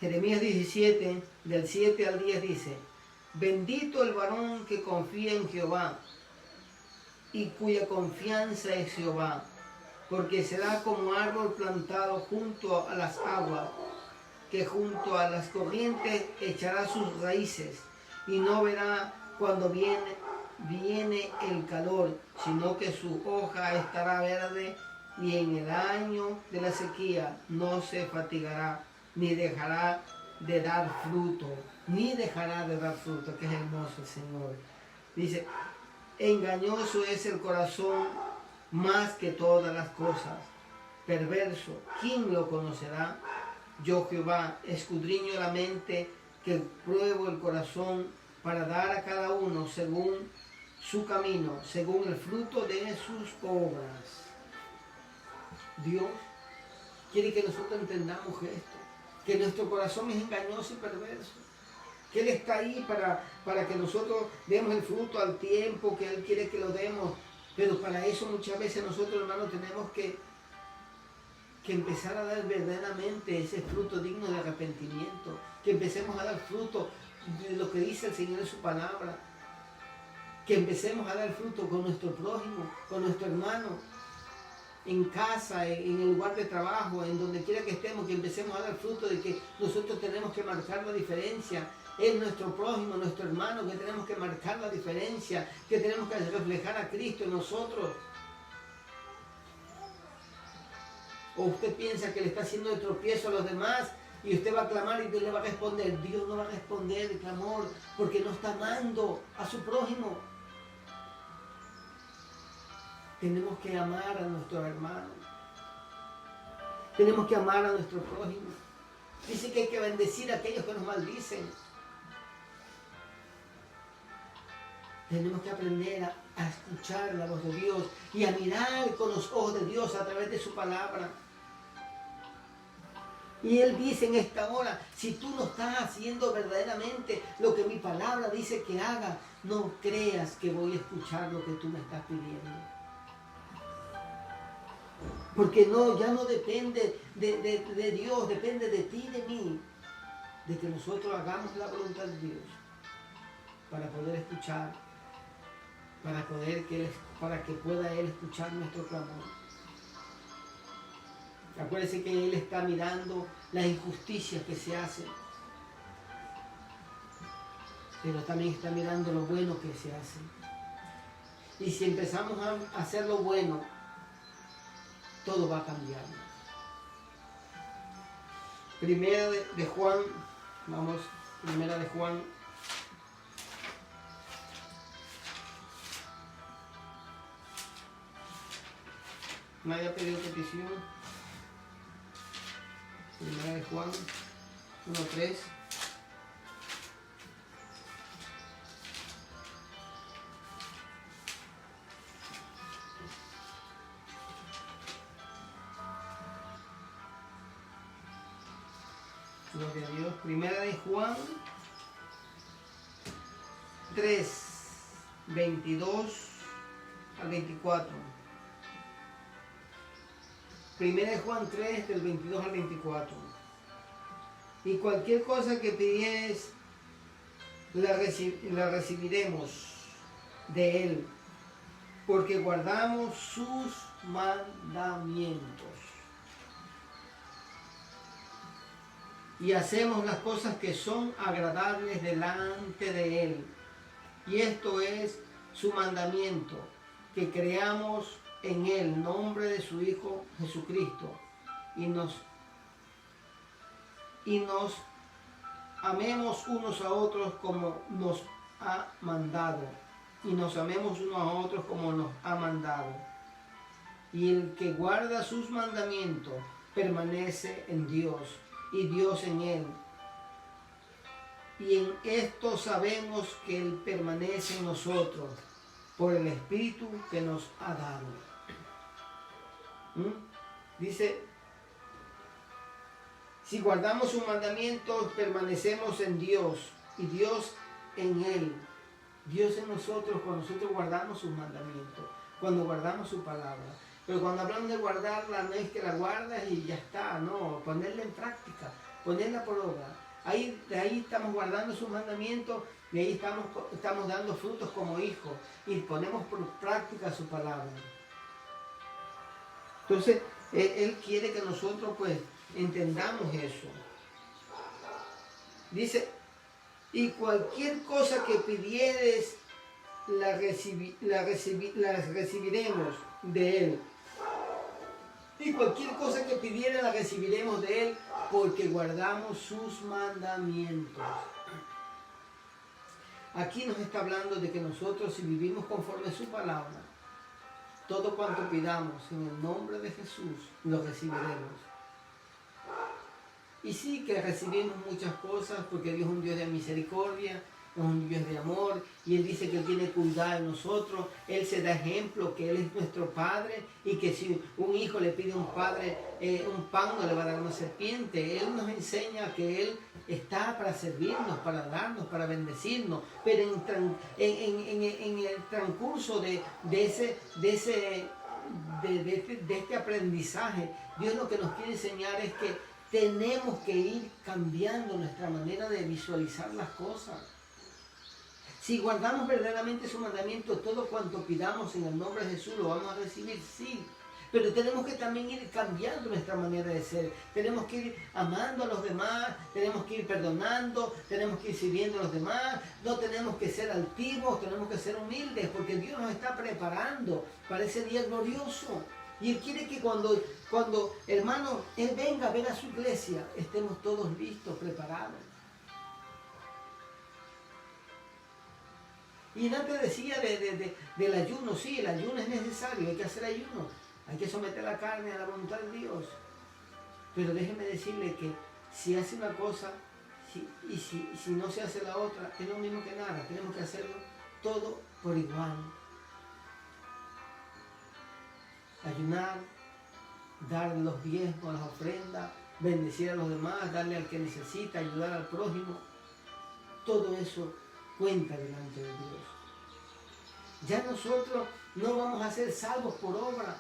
Jeremías 17, del 7 al 10 dice: bendito el varón que confía en Jehová y cuya confianza es Jehová, porque será como árbol plantado junto a las aguas, que junto a las corrientes echará sus raíces, y no verá cuando viene el calor, sino que su hoja estará verde, y en el año de la sequía no se fatigará, ni dejará de dar fruto, que es hermoso el Señor. Dice, engañoso es el corazón más que todas las cosas, perverso, ¿quién lo conocerá? Yo, Jehová, escudriño la mente, que pruebo el corazón, para dar a cada uno según su camino, según el fruto de sus obras. Dios quiere que nosotros entendamos esto, que nuestro corazón es engañoso y perverso, que Él está ahí para que nosotros demos el fruto al tiempo que Él quiere que lo demos, pero para eso muchas veces nosotros, hermanos, tenemos que empezar a dar verdaderamente ese fruto digno de arrepentimiento, que empecemos a dar fruto de lo que dice el Señor en su palabra, que empecemos a dar fruto con nuestro prójimo, con nuestro hermano, en casa, en el lugar de trabajo, en donde quiera que estemos, que empecemos a dar fruto de que nosotros tenemos que marcar la diferencia. Es nuestro prójimo, nuestro hermano, que tenemos que marcar la diferencia, que tenemos que reflejar a Cristo en nosotros. O usted piensa que le está haciendo de tropiezo a los demás y usted va a clamar y Dios le va a responder. Dios no va a responder el clamor porque no está amando a su prójimo. Tenemos que amar a nuestros hermanos. Tenemos que amar a nuestro prójimo. Dice que hay que bendecir a aquellos que nos maldicen. Tenemos que aprender a escuchar la voz de Dios y a mirar con los ojos de Dios a través de su palabra. Y Él dice en esta hora, si tú no estás haciendo verdaderamente lo que mi palabra dice que haga, no creas que voy a escuchar lo que tú me estás pidiendo. Porque ya no depende de Dios, depende de ti y de mí, de que nosotros hagamos la voluntad de Dios para poder escuchar, para que pueda Él escuchar nuestro clamor. Acuérdense que Él está mirando las injusticias que se hacen, pero también está mirando lo bueno que se hace. Y si empezamos a hacer lo bueno, todo va a cambiar. Primera de Juan, vamos, primera de Juan. Nadie ha pedido petición. Primera de Juan 1:3. Gloria a Dios. Primera de Juan 3, 22 al 24. Primera de Juan 3, del 22 al 24. Y cualquier cosa que pidieres, la recibiremos de Él, porque guardamos sus mandamientos. Y hacemos las cosas que son agradables delante de Él. Y esto es su mandamiento, que creamos en el nombre de su Hijo Jesucristo y nos amemos unos a otros como nos ha mandado, y nos amemos unos a otros como nos ha mandado. Y el que guarda sus mandamientos permanece en Dios y Dios en él. Y en esto sabemos que Él permanece en nosotros por el Espíritu que nos ha dado. Dice, si guardamos sus mandamientos, permanecemos en Dios y Dios en Él. Dios en nosotros, cuando nosotros guardamos sus mandamientos, cuando guardamos su palabra. Pero cuando hablamos de guardarla, no es que la guardas y ya está, no, ponerla en práctica, ponerla por obra. De ahí estamos guardando sus mandamientos, de ahí estamos dando frutos como hijos y ponemos por práctica su palabra. Entonces, Él quiere que nosotros pues entendamos eso. Dice, y cualquier cosa que pidieres, la recibiremos de Él. Y cualquier cosa que pidieres, la recibiremos de Él, porque guardamos sus mandamientos. Aquí nos está hablando de que nosotros, si vivimos conforme a su palabra, todo cuanto pidamos en el nombre de Jesús, lo recibiremos. Y sí que recibimos muchas cosas, porque Dios es un Dios de misericordia, es un Dios de amor, y Él dice que Él tiene cuidado de nosotros. Él se da ejemplo que Él es nuestro Padre, y que si un hijo le pide a un padre un pan, no le va a dar una serpiente. Él nos enseña que Él está para servirnos, para darnos, para bendecirnos, pero en el transcurso de este aprendizaje, Dios lo que nos quiere enseñar es que tenemos que ir cambiando nuestra manera de visualizar las cosas. Si guardamos verdaderamente su mandamiento, todo cuanto pidamos en el nombre de Jesús lo vamos a recibir, sí. Pero tenemos que también ir cambiando nuestra manera de ser. Tenemos que ir amando a los demás, tenemos que ir perdonando, tenemos que ir sirviendo a los demás. No tenemos que ser altivos, tenemos que ser humildes, porque Dios nos está preparando para ese día glorioso. Y Él quiere que cuando hermano, Él venga a ver a su iglesia, estemos todos listos, preparados. Y antes decía del ayuno, sí, el ayuno es necesario, hay que hacer ayuno, hay que someter la carne a la voluntad de Dios. Pero déjeme decirle que si hace una cosa y si no se hace la otra, es lo mismo que nada, tenemos que hacerlo todo por igual. Ayunar, dar los diezmos, las ofrendas, bendecir a los demás, darle al que necesita, ayudar al prójimo. Todo eso cuenta delante de Dios. Ya nosotros no vamos a ser salvos por obra,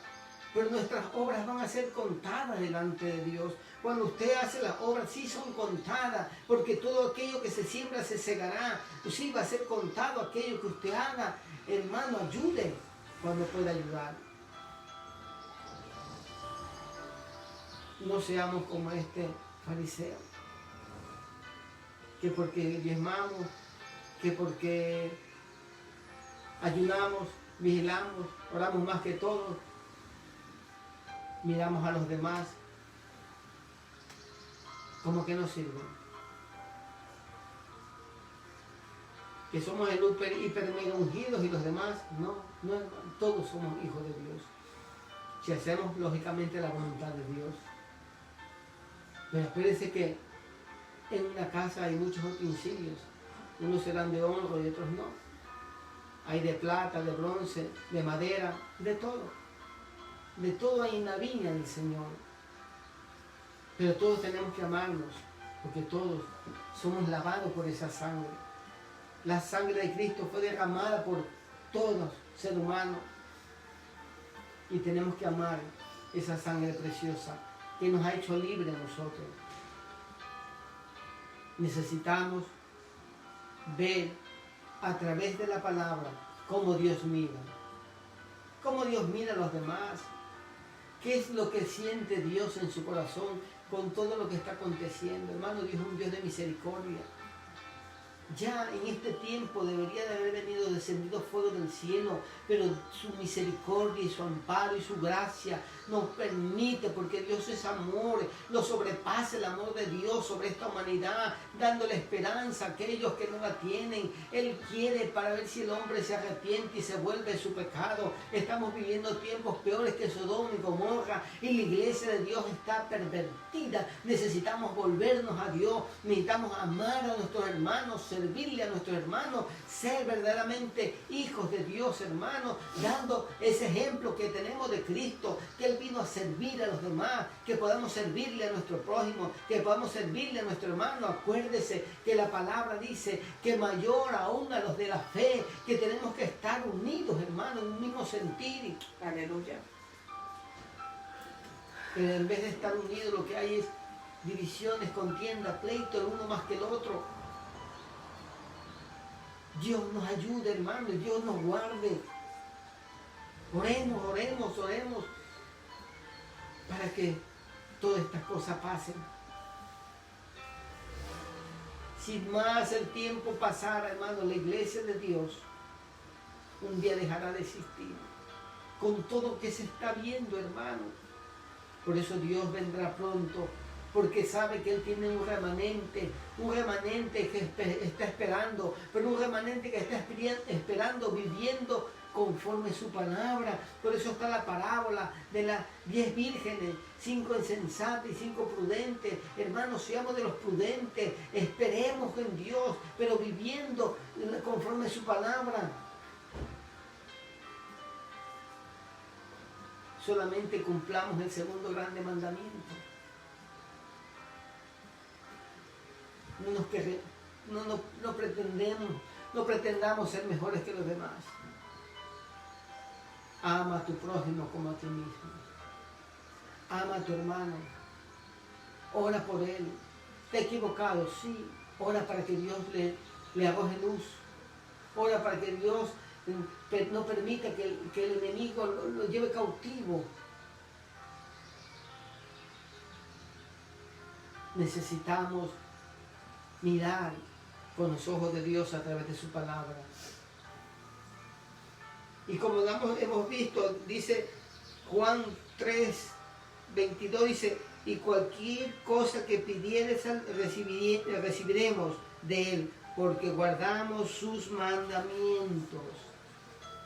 pero nuestras obras van a ser contadas delante de Dios. Cuando usted hace las obras, sí son contadas, porque todo aquello que se siembra se segará. Sí va a ser contado aquello que usted haga. Hermano, ayude cuando pueda ayudar. No seamos como este fariseo, que porque diezmamos, que porque ayunamos, vigilamos, oramos más que todos, miramos a los demás como que no sirven. Que somos el hiper mega ungidos y los demás no, hermano, todos somos hijos de Dios. Si hacemos lógicamente la voluntad de Dios. Pero espérense que en una casa hay muchos utensilios. Unos serán de oro y otros no. Hay de plata, de bronce, de madera, de todo. De todo hay en la viña del Señor. Pero todos tenemos que amarnos, porque todos somos lavados por esa sangre. La sangre de Cristo fue derramada por todos, ser humano. Y tenemos que amar esa sangre preciosa que nos ha hecho libres a nosotros. Necesitamos ver a través de la palabra cómo Dios mira. Cómo Dios mira a los demás. ¿Qué es lo que siente Dios en su corazón con todo lo que está aconteciendo? Hermano, Dios es un Dios de misericordia. Ya en este tiempo debería de haber venido descendido fuego del cielo, pero su misericordia y su amparo y su gracia nos permite, porque Dios es amor, lo sobrepasa el amor de Dios sobre esta humanidad, dándole esperanza a aquellos que no la tienen. Él quiere para ver si el hombre se arrepiente y se vuelve de su pecado. Estamos viviendo tiempos peores que Sodoma y Gomorra y la iglesia de Dios está pervertida. Necesitamos volvernos a Dios, necesitamos amar a nuestros hermanos, servirle a nuestros hermanos, ser verdaderamente hijos de Dios, hermanos, dando ese ejemplo que tenemos de Cristo, que Él vino a servir a los demás, que podamos servirle a nuestro prójimo, que podamos servirle a nuestro hermano. Acuérdese que la palabra dice que mayor aún a los de la fe, que tenemos que estar unidos, hermanos, en un mismo sentir. Aleluya. Pero en vez de estar unidos, lo que hay es divisiones, contienda, pleito, el uno más que el otro. Dios nos ayude, hermano, Dios nos guarde. Oremos, oremos, oremos para que todas estas cosas pasen. Si más el tiempo pasara, hermano, la iglesia de Dios un día dejará de existir. Con todo lo que se está viendo, hermano. Por eso Dios vendrá pronto, porque sabe que Él tiene un remanente que está esperando, pero un remanente que está esperando, viviendo conforme su palabra. Por eso está la parábola de las 10 vírgenes, 5 insensatas y 5 prudentes. Hermanos, seamos de los prudentes, esperemos en Dios, pero viviendo conforme su palabra. Solamente cumplamos el segundo grande mandamiento. No pretendamos ser mejores que los demás. Ama a tu prójimo como a ti mismo. Ama a tu hermano. Ora por él. ¿Te he equivocado? Sí. Ora para que Dios le arroje luz. Ora para que Dios no permita que el enemigo lo lleve cautivo. Necesitamos mirar con los ojos de Dios a través de su palabra. Y como hemos visto, dice Juan 3:22, dice, y cualquier cosa que pidieres recibiremos de Él, porque guardamos sus mandamientos.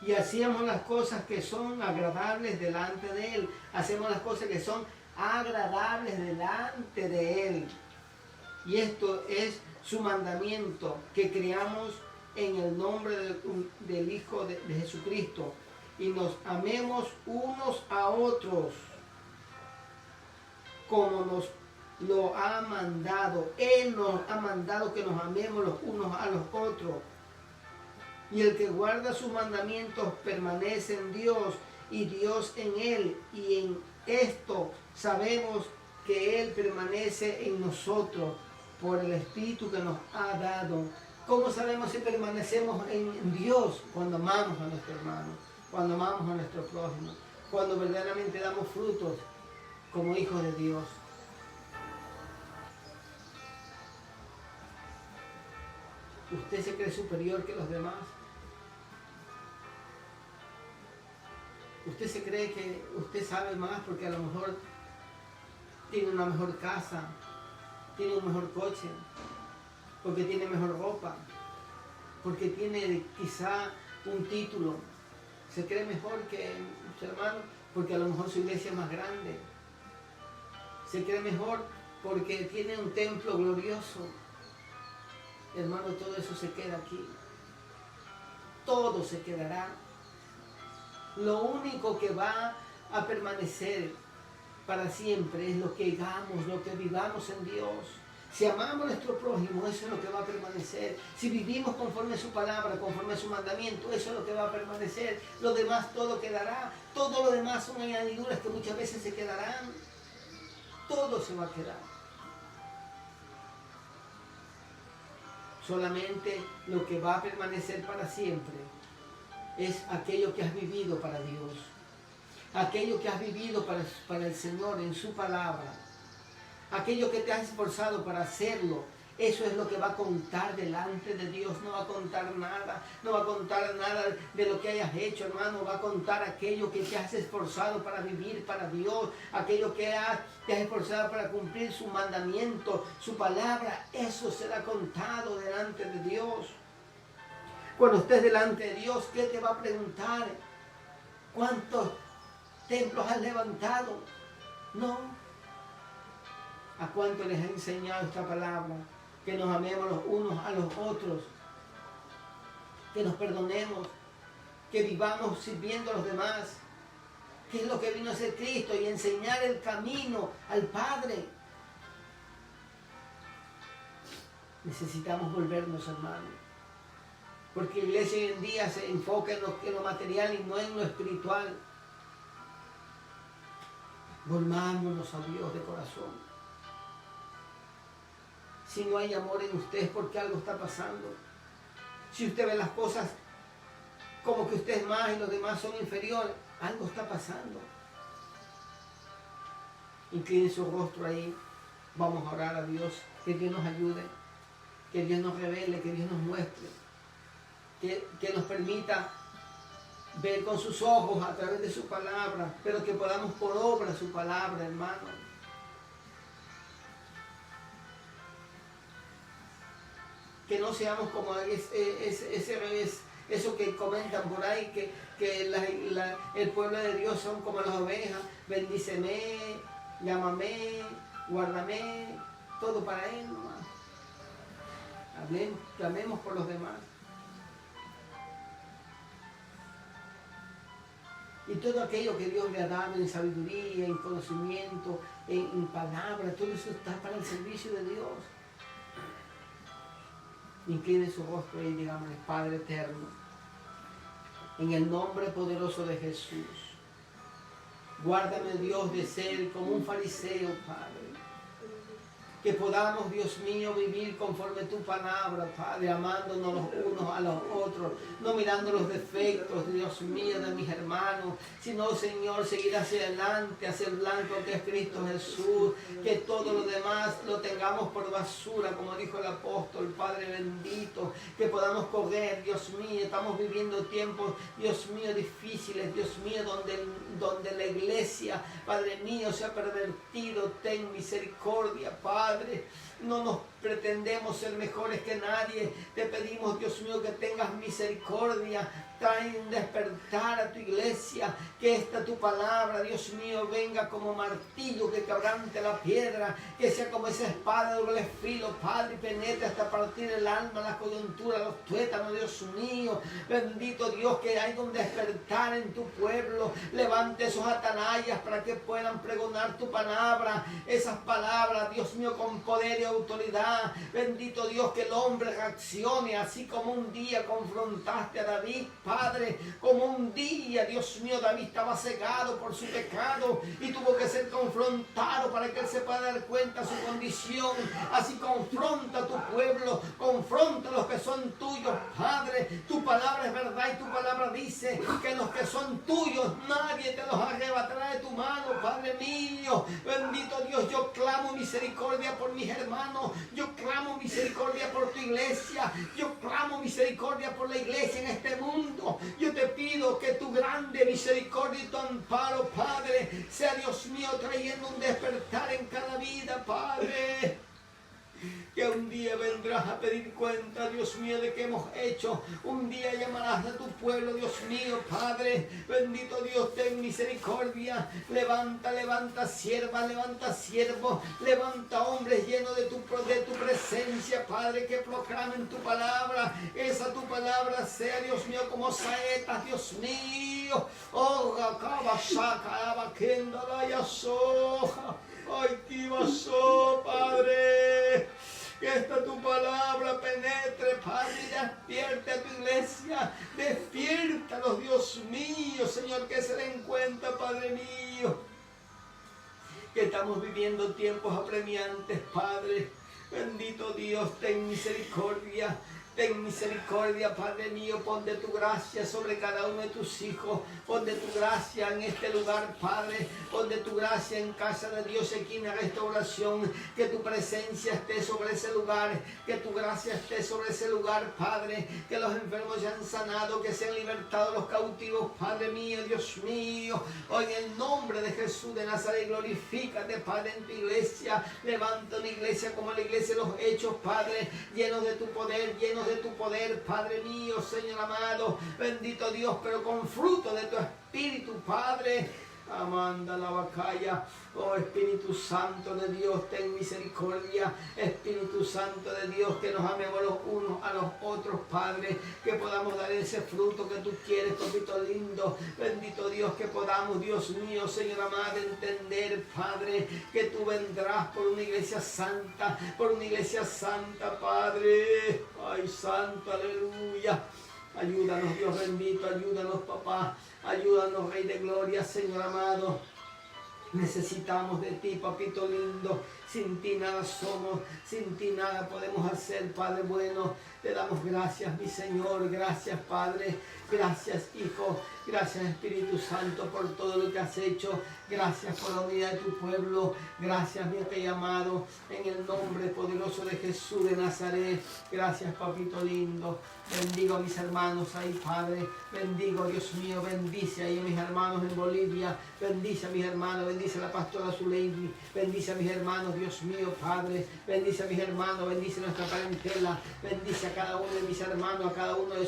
Y hacemos las cosas que son agradables delante de Él. Hacemos las cosas que son agradables delante de Él. Y esto es su mandamiento, que creamos en el nombre del Hijo de Jesucristo y nos amemos unos a otros como nos lo ha mandado. Él nos ha mandado que nos amemos los unos a los otros. Y el que guarda sus mandamientos permanece en Dios y Dios en él. Y en esto sabemos que Él permanece en nosotros por el Espíritu que nos ha dado. ¿Cómo sabemos si permanecemos en Dios? Cuando amamos a nuestro hermano, cuando amamos a nuestro prójimo, cuando verdaderamente damos frutos como hijos de Dios. ¿Usted se cree superior que los demás? Usted se cree que usted sabe más porque a lo mejor tiene una mejor casa, tiene un mejor coche, porque tiene mejor ropa, porque tiene quizá un título. Se cree mejor que su hermano porque a lo mejor su iglesia es más grande. Se cree mejor porque tiene un templo glorioso. Hermano, todo eso se queda aquí. Todo se quedará. Lo único que va a permanecer para siempre es lo que hagamos, lo que vivamos en Dios. Si amamos a nuestro prójimo, eso es lo que va a permanecer. Si vivimos conforme a su palabra, conforme a su mandamiento, eso es lo que va a permanecer. Lo demás todo quedará. Todo lo demás son añadiduras que muchas veces se quedarán. Todo se va a quedar. Solamente lo que va a permanecer para siempre es aquello que has vivido para Dios. Aquello que has vivido para el Señor en su palabra. Aquello que te has esforzado para hacerlo. Eso es lo que va a contar delante de Dios. No va a contar nada. No va a contar nada de lo que hayas hecho, hermano. Va a contar aquello que te has esforzado para vivir para Dios. Aquello que te has esforzado para cumplir su mandamiento, su palabra. Eso será contado delante de Dios. Cuando estés delante de Dios, ¿qué te va a preguntar? ¿Cuántos templos has levantado? No. ¿A cuánto les ha enseñado esta palabra? Que nos amemos los unos a los otros, que nos perdonemos, que vivamos sirviendo a los demás, que es lo que vino a hacer Cristo y enseñar el camino al Padre. Necesitamos volvernos, hermanos, porque la iglesia hoy en día se enfoca en lo material y no en lo espiritual. Volvámonos a Dios de corazón. Si no hay amor en usted es porque algo está pasando. Si usted ve las cosas como que usted es más y los demás son inferiores, algo está pasando. Incline su rostro ahí. Vamos a orar a Dios. Que Dios nos ayude. Que Dios nos revele, que Dios nos muestre. Que nos permita ver con sus ojos a través de su palabra, pero que podamos por obra su palabra, hermano. Que no seamos como eso que comentan por ahí, que el pueblo de Dios son como las ovejas. Bendíceme, llámame, guárdame, todo para Él nomás. Clamemos por los demás. Y todo aquello que Dios le ha dado en sabiduría, en conocimiento, en palabra, todo eso está para el servicio de Dios. Incline su rostro y digámosle: Padre eterno, en el nombre poderoso de Jesús, guárdame, Dios, de ser como un fariseo, Padre. Que podamos, Dios mío, vivir conforme tu palabra, Padre, amándonos los unos a los otros, no mirando los defectos, Dios mío, de mis hermanos, sino, Señor, seguir hacia adelante, hacia el blanco que es Cristo Jesús, que todo lo demás lo tengamos por basura, como dijo el apóstol, Padre bendito, que podamos correr, Dios mío. Estamos viviendo tiempos, Dios mío, difíciles, Dios mío, donde la iglesia, Padre mío, se ha pervertido. Ten misericordia, Padre. No nos pretendemos ser mejores que nadie. Te pedimos, Dios mío, que tengas misericordia. Trae un despertar a tu iglesia. Que esta tu palabra, Dios mío, venga como martillo que quebrante la piedra. Que sea como esa espada de doble filo, Padre, y penetre hasta partir el alma, la coyuntura, los tuétanos, Dios mío. Bendito Dios, que hay un despertar en tu pueblo. Levante esos atalayas para que puedan pregonar tu palabra. Esas palabras, Dios mío, con poder y autoridad. Bendito Dios, que el hombre reaccione así como un día confrontaste a David, Padre, como un día, Dios mío, David estaba cegado por su pecado y tuvo que ser confrontado para que él se pueda dar cuenta de su condición. Así confronta a tu pueblo, confronta a los que son tuyos, Padre. Tu palabra es verdad y tu palabra dice que los que son tuyos nadie te los arrebatará de tu mano, Padre mío. Bendito Dios, yo clamo misericordia por mis hermanos, yo clamo misericordia por tu iglesia, yo clamo misericordia por la iglesia en este mundo. Yo te pido, Pido que tu grande misericordia y tu amparo, Padre, sea, Dios mío, trayendo un despertar en cada vida, Padre. Que un día vendrás a pedir cuenta, Dios mío, de qué hemos hecho. Un día llamarás a tu pueblo, Dios mío, Padre. Bendito Dios, ten misericordia. Levanta, levanta sierva, levanta siervo. Levanta hombres llenos de tu presencia, Padre, que proclamen tu palabra. Esa tu palabra sea, Dios mío, como saetas, Dios mío. Oh, acaba, saca, abaquenda, vaya soja. Ay, que vaso, Padre. Que esta tu palabra penetre, Padre, y despierte a tu iglesia. Despiértalos, Dios mío, Señor, que se den cuenta, Padre mío, que estamos viviendo tiempos apremiantes, Padre. Bendito Dios, ten misericordia. Ten misericordia, Padre mío, pon de tu gracia sobre cada uno de tus hijos, pon de tu gracia en este lugar, Padre, pon de tu gracia en casa de Dios, Esquina Restauración, que tu presencia esté sobre ese lugar, que tu gracia esté sobre ese lugar, Padre, que los enfermos sean sanados, que sean libertados los cautivos, Padre mío, Dios mío, hoy en el nombre de Jesús de Nazaret, glorifícate, Padre, en tu iglesia, levanta una iglesia como la iglesia de los Hechos, Padre, llenos de tu poder, llenos de tu poder, Padre mío, Señor amado, bendito Dios, pero con fruto de tu Espíritu, Padre. Amanda la vacaya, oh Espíritu Santo de Dios, ten misericordia, Espíritu Santo de Dios, que nos amemos los unos a los otros, Padre, que podamos dar ese fruto que tú quieres, papito lindo, bendito Dios, que podamos, Dios mío, Señor amado, entender, Padre, que tú vendrás por una iglesia santa, Padre, ay santo, aleluya. Ayúdanos, Dios bendito, ayúdanos, papá, ayúdanos, Rey de Gloria, Señor amado. Necesitamos de ti, papito lindo. Sin ti nada somos, sin ti nada podemos hacer, Padre bueno. Te damos gracias, mi Señor, gracias, Padre, gracias, Hijo, gracias, Espíritu Santo, por todo lo que has hecho. Gracias por la unidad de tu pueblo. Gracias, mi Rey amado, en el nombre poderoso de Jesús de Nazaret. Gracias, papito lindo. Bendigo a mis hermanos ahí, Padre. Bendigo, Dios mío, bendice ahí a mis hermanos en Bolivia. Bendice a mis hermanos, bendice a la pastora Zuleidi. Bendice a mis hermanos, Dios mío, Padre. Bendice a mis hermanos, bendice nuestra parentela. Bendice a cada uno de mis hermanos, a cada uno de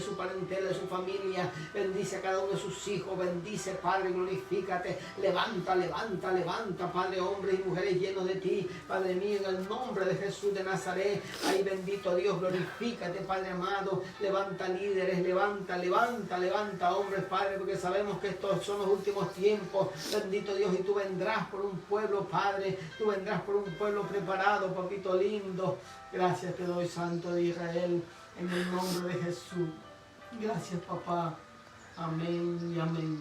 su parentela, de su familia. Bendice a cada uno de sus hijos. Bendice, Padre, glorifícate. Levanta, levanta, levanta, Padre, hombres y mujeres llenos de ti. Padre mío, en el nombre de Jesús de Nazaret. Ay, bendito Dios, glorifícate, Padre amado. Levanta líderes, levanta, levanta, levanta hombres, Padre, porque sabemos que estos son los últimos tiempos. Bendito Dios, y tú vendrás por un pueblo, Padre. Tú vendrás por un pueblo preparado, papito lindo. Gracias te doy, Santo de Israel, en el nombre de Jesús. Gracias, papá. Amén y amén.